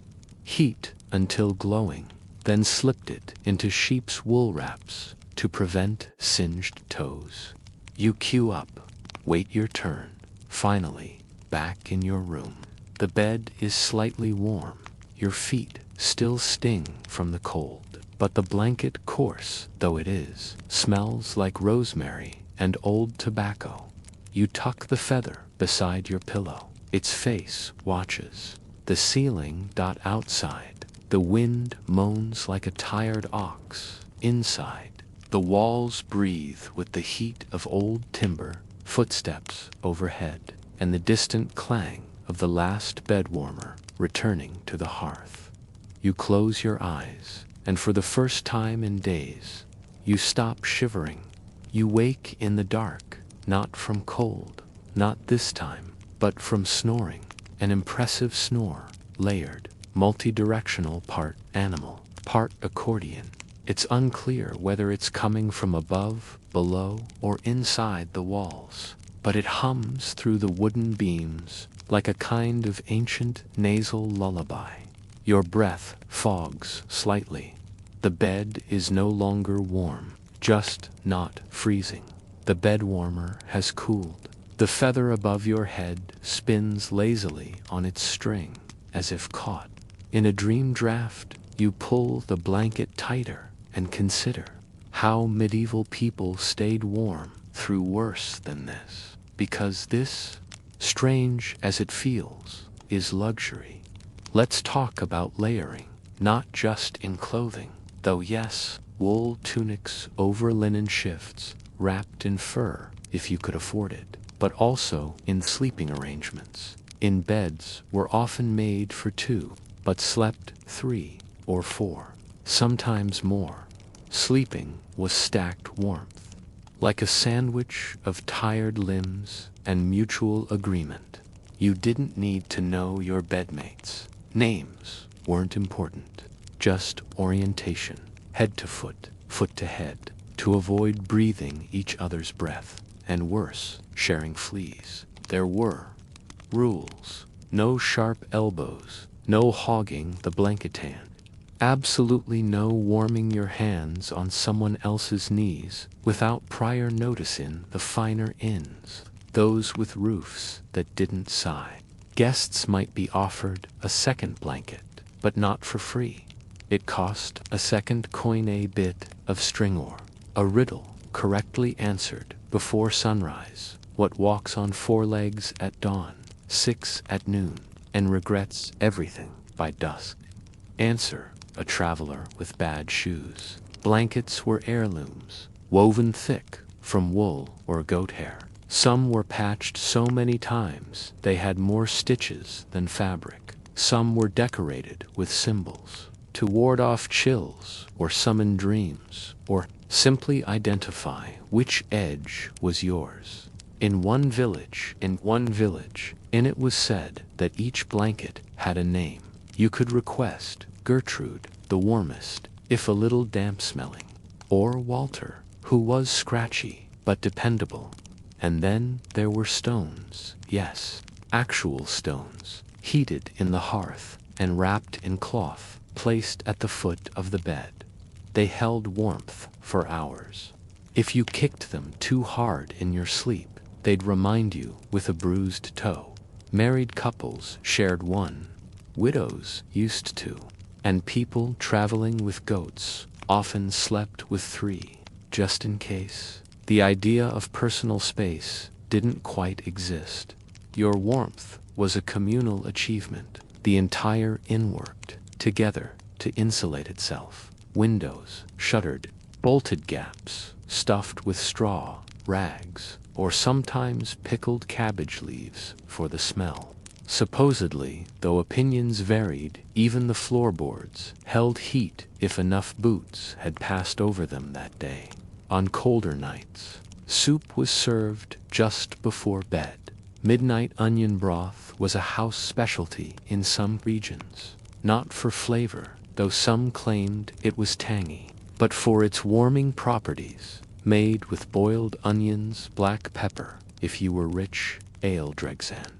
heat until glowing, then slipped it into sheep's wool wraps to prevent singed toes. You queue up, wait your turn, finally, back in your room. The bed is slightly warm, your feet still sting from the cold. But the blanket, coarse though it is, smells like rosemary and old tobacco. You tuck the feather beside your pillow. Its face watches. The ceiling, outside. The wind moans like a tired ox. Inside, the walls breathe with the heat of old timber, footsteps overhead, and the distant clang of the last bed warmer returning to the hearth. You close your eyes. And for the first time in days, you stop shivering. You wake in the dark, not from cold, not this time, but from snoring. An impressive snore, layered, multi-directional, part animal, part accordion. It's unclear whether it's coming from above, below, or inside the walls, but it hums through the wooden beams like a kind of ancient nasal lullaby. Your breath fogs slightly. The bed is no longer warm, just not freezing. The bed warmer has cooled. The feather above your head spins lazily on its string, as if caught. In a dream draft, you pull the blanket tighter and consider how medieval people stayed warm through worse than this. Because this, strange as it feels, is luxury. Let's talk about layering. not just in clothing, though yes, wool tunics over linen shifts, wrapped in fur if you could afford it, but also in sleeping arrangements. In beds were often made for two, but slept 3 or 4, sometimes more. Sleeping was stacked warmth, like a sandwich of tired limbs and mutual agreement. You didn't need to know your bedmates. Names weren't important, just orientation, head to foot to head, to avoid breathing each other's breath, and worse, sharing fleas. There were rules. No sharp elbows, no hogging the blanket hand. Absolutely no warming your hands on someone else's knees without prior notice in the finer inns, those with roofs that didn't sigh. Guests might be offered a second blanket, but not for free. It cost a second koine bit of string ore. A riddle correctly answered before sunrise. What walks on 4 legs at dawn, 6 at noon, and regrets everything by dusk? Answer: a traveler with bad shoes. Blankets were heirlooms, woven thick from wool or goat hair. Some were patched so many times they had more stitches than fabric. Some were decorated with symbols to ward off chills or summon dreams, or simply identify which edge was yours. In one village, it was said that each blanket had a name. You could request Gertrude, the warmest, if a little damp-smelling, or Walter, who was scratchy but dependable. And then there were stones, yes, actual stones, heated in the hearth and wrapped in cloth, placed at the foot of the bed. They held warmth for hours. If you kicked them too hard in your sleep, they'd remind you with a bruised toe. Married couples shared one, widows used to, and people traveling with goats often slept with 3, just in case. The idea of personal space didn't quite exist. Your warmth was a communal achievement. The entire inn worked together to insulate itself. Windows shuttered, bolted gaps stuffed with straw, rags, or sometimes pickled cabbage leaves for the smell. Supposedly, though opinions varied, even the floorboards held heat if enough boots had passed over them that day. On colder nights, soup was served just before bed. Midnight onion broth was a house specialty in some regions, not for flavor, though some claimed it was tangy, but for its warming properties. Made with boiled onions, black pepper, if you were rich, ale dregsan.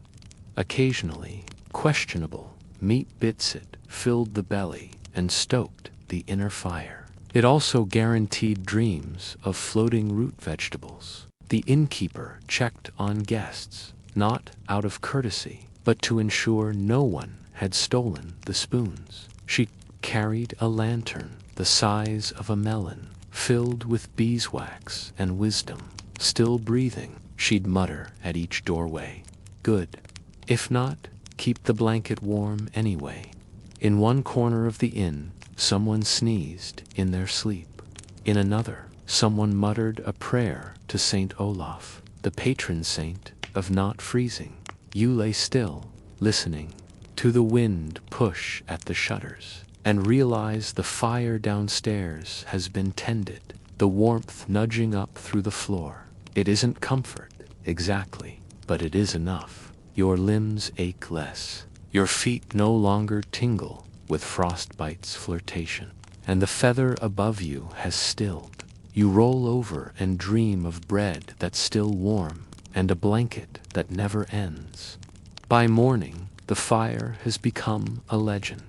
Occasionally, questionable, meat bitsit filled the belly and stoked the inner fire. It also guaranteed dreams of floating root vegetables. The innkeeper checked on guests, not out of courtesy, but to ensure no one had stolen the spoons. She carried a lantern the size of a melon, filled with beeswax and wisdom. Still breathing, she'd mutter at each doorway, "Good. If not, keep the blanket warm anyway." In one corner of the inn, someone sneezed in their sleep. In another, someone muttered a prayer to Saint Olaf, the patron saint of not freezing. You lay still, listening to the wind push at the shutters, and realize the fire downstairs has been tended, the warmth nudging up through the floor. It isn't comfort, exactly, but it is enough. Your limbs ache less. Your feet no longer tingle with frostbite's flirtation, and the feather above you has stilled. You roll over and dream of bread that's still warm and a blanket that never ends. By morning, the fire has become a legend.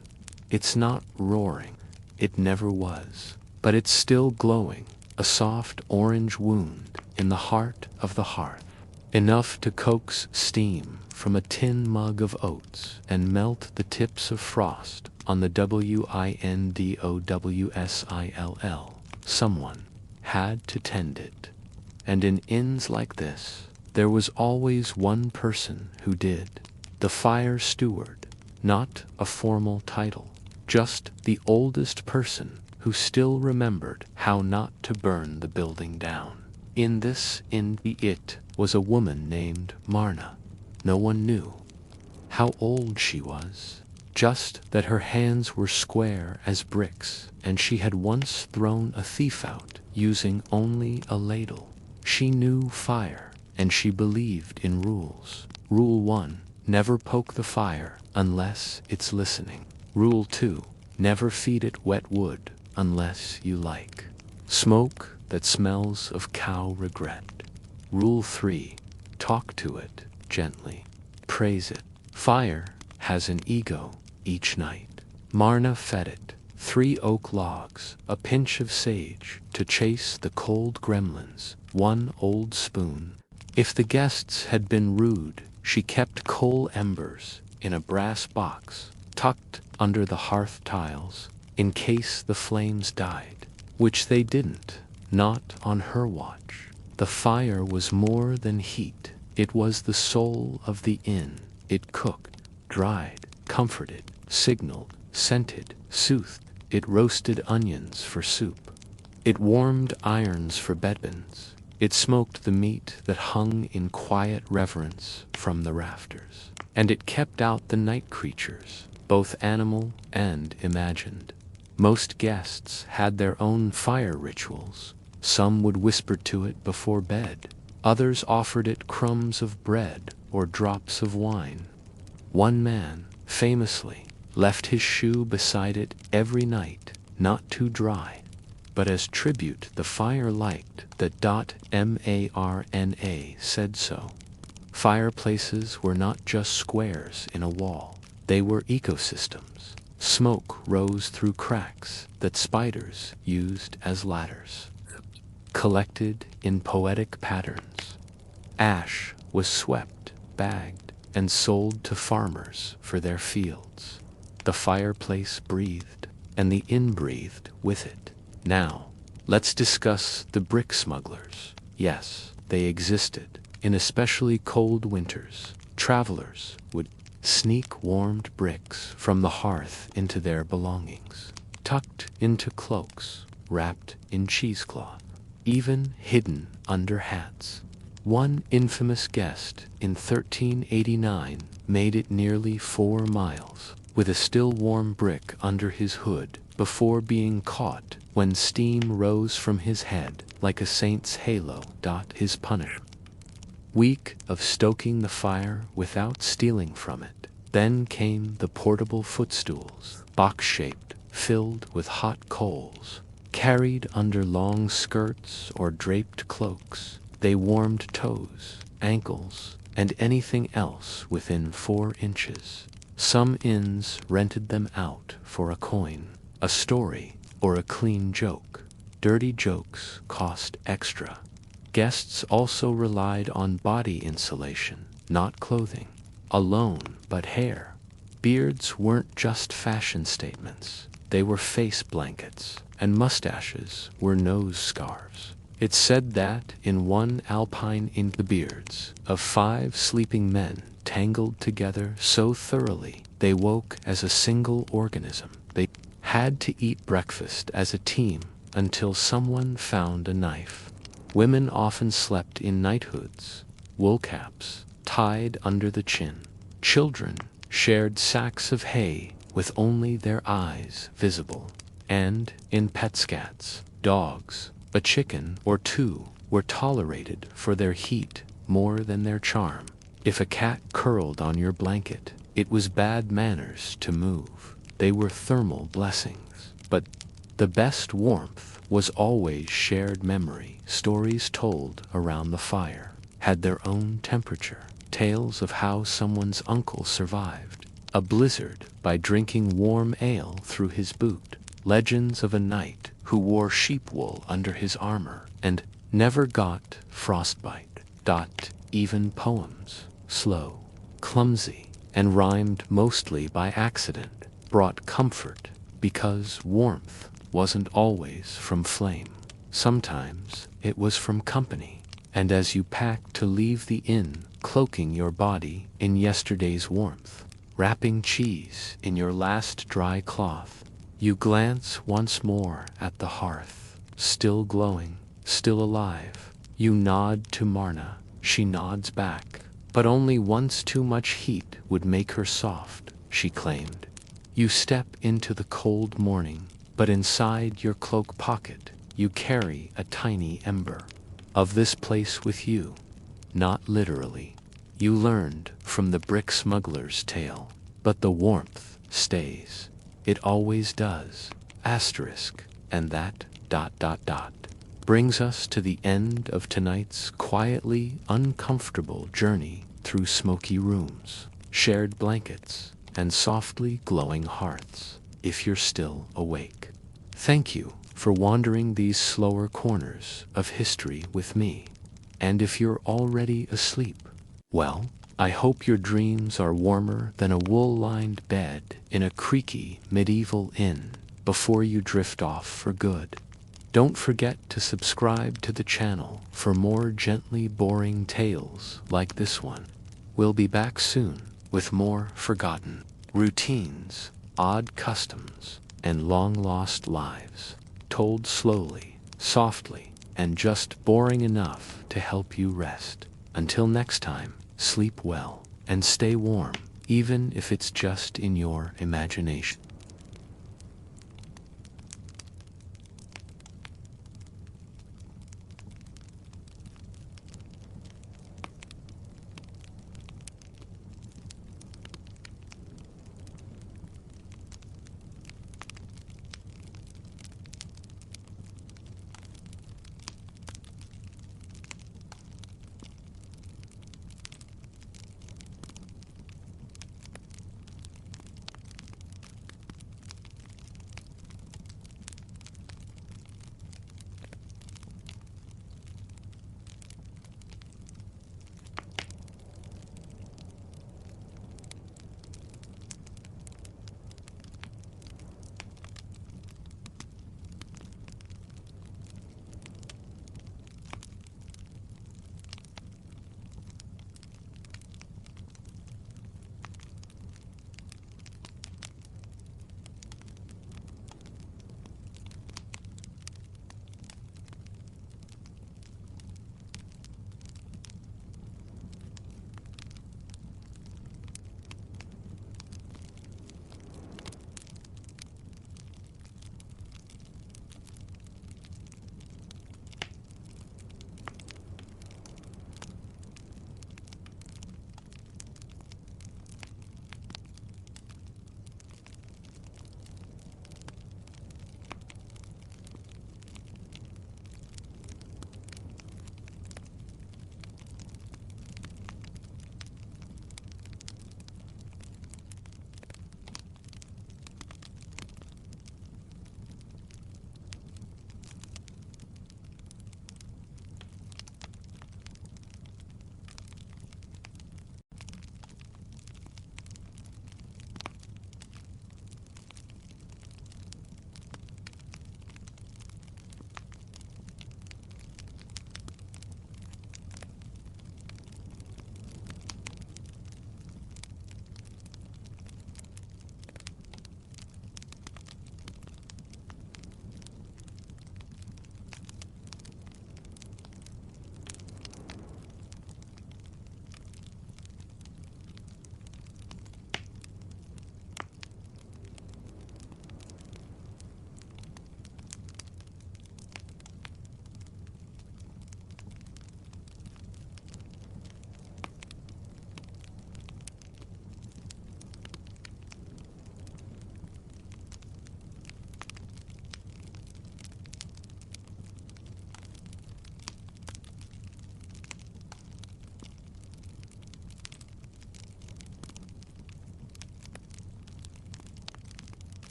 It's not roaring, it never was, but it's still glowing, a soft orange wound in the heart of the hearth, enough to coax steam from a tin mug of oats and melt the tips of frost on the windowsill. Someone had to tend it. And in inns like this, there was always one person who did. The fire steward, not a formal title, just the oldest person who still remembered how not to burn the building down. In it was a woman named Marna. No one knew how old she was, just that her hands were square as bricks, and she had once thrown a thief out using only a ladle. She knew fire, and she believed in rules. Rule 1, never poke the fire unless it's listening. Rule 2, never feed it wet wood unless you like smoke that smells of cow regret. Rule 3, talk to it gently. Praise it. Fire has an ego each night. Marna fed it 3 oak logs, a pinch of sage to chase the cold gremlins, 1 old spoon. If the guests had been rude, she kept coal embers in a brass box tucked under the hearth tiles in case the flames died, which they didn't, not on her watch. The fire was more than heat. It was the soul of the inn. It cooked, dried, comforted, signaled, scented, soothed. It roasted onions for soup. It warmed irons for bedpans. It smoked the meat that hung in quiet reverence from the rafters. And it kept out the night creatures, both animal and imagined. Most guests had their own fire rituals. Some would whisper to it before bed. Others offered it crumbs of bread or drops of wine. One man, famously, left his shoe beside it every night, not too dry, but as tribute the fire liked that Marna said so. Fireplaces were not just squares in a wall. They were ecosystems. Smoke rose through cracks that spiders used as ladders, collected in poetic patterns. Ash was swept, bagged, and sold to farmers for their fields. The fireplace breathed, and the inn breathed with it. Now, let's discuss the brick smugglers. Yes, they existed. In especially cold winters, travelers would sneak warmed bricks from the hearth into their belongings, tucked into cloaks, wrapped in cheesecloth, even hidden under hats. One infamous guest in 1389 made it nearly 4 miles with a still warm brick under his hood before being caught when steam rose from his head like a saint's halo. His punishment. Week of stoking the fire without stealing from it. Then came the portable footstools, box-shaped, filled with hot coals, carried under long skirts or draped cloaks. They warmed toes, ankles, and anything else within 4 inches. Some inns rented them out for a coin, a story, or a clean joke. Dirty jokes cost extra. Guests also relied on body insulation, not clothing, alone but hair. Beards weren't just fashion statements. They were face blankets, and mustaches were nose scarves. It's said that in one alpine inn the beards of 5 sleeping men tangled together so thoroughly they woke as a single organism. They had to eat breakfast as a team until someone found a knife. Women often slept in nighthoods, wool caps tied under the chin. Children shared sacks of hay with only their eyes visible. And in petscats, dogs, a chicken or 2 were tolerated for their heat more than their charm. If a cat curled on your blanket, it was bad manners to move. They were thermal blessings. But the best warmth was always shared memory. Stories told around the fire had their own temperature. Tales of how someone's uncle survived a blizzard by drinking warm ale through his boot. Legends of a knight who wore sheep wool under his armor and never got frostbite. Even poems, slow, clumsy, and rhymed mostly by accident, brought comfort because warmth wasn't always from flame. Sometimes it was from company, and as you packed to leave the inn, cloaking your body in yesterday's warmth, wrapping cheese in your last dry cloth. You glance once more at the hearth, still glowing, still alive. You nod to Marna. She nods back. But only once. Too much heat would make her soft, she claimed. You step into the cold morning, but inside your cloak pocket you carry a tiny ember of this place with you. Not literally. You learned from the brick smuggler's tale, but the warmth stays. It always does. Asterisk. And that ... brings us to the end of tonight's quietly uncomfortable journey through smoky rooms, shared blankets, and softly glowing hearths, if you're still awake. Thank you for wandering these slower corners of history with me. And if you're already asleep, well, I hope your dreams are warmer than a wool-lined bed in a creaky medieval inn before you drift off for good. Don't forget to subscribe to the channel for more gently boring tales like this one. We'll be back soon with more forgotten routines, odd customs, and long-lost lives, told slowly, softly, and just boring enough to help you rest. Until next time, sleep well and stay warm, even if it's just in your imagination.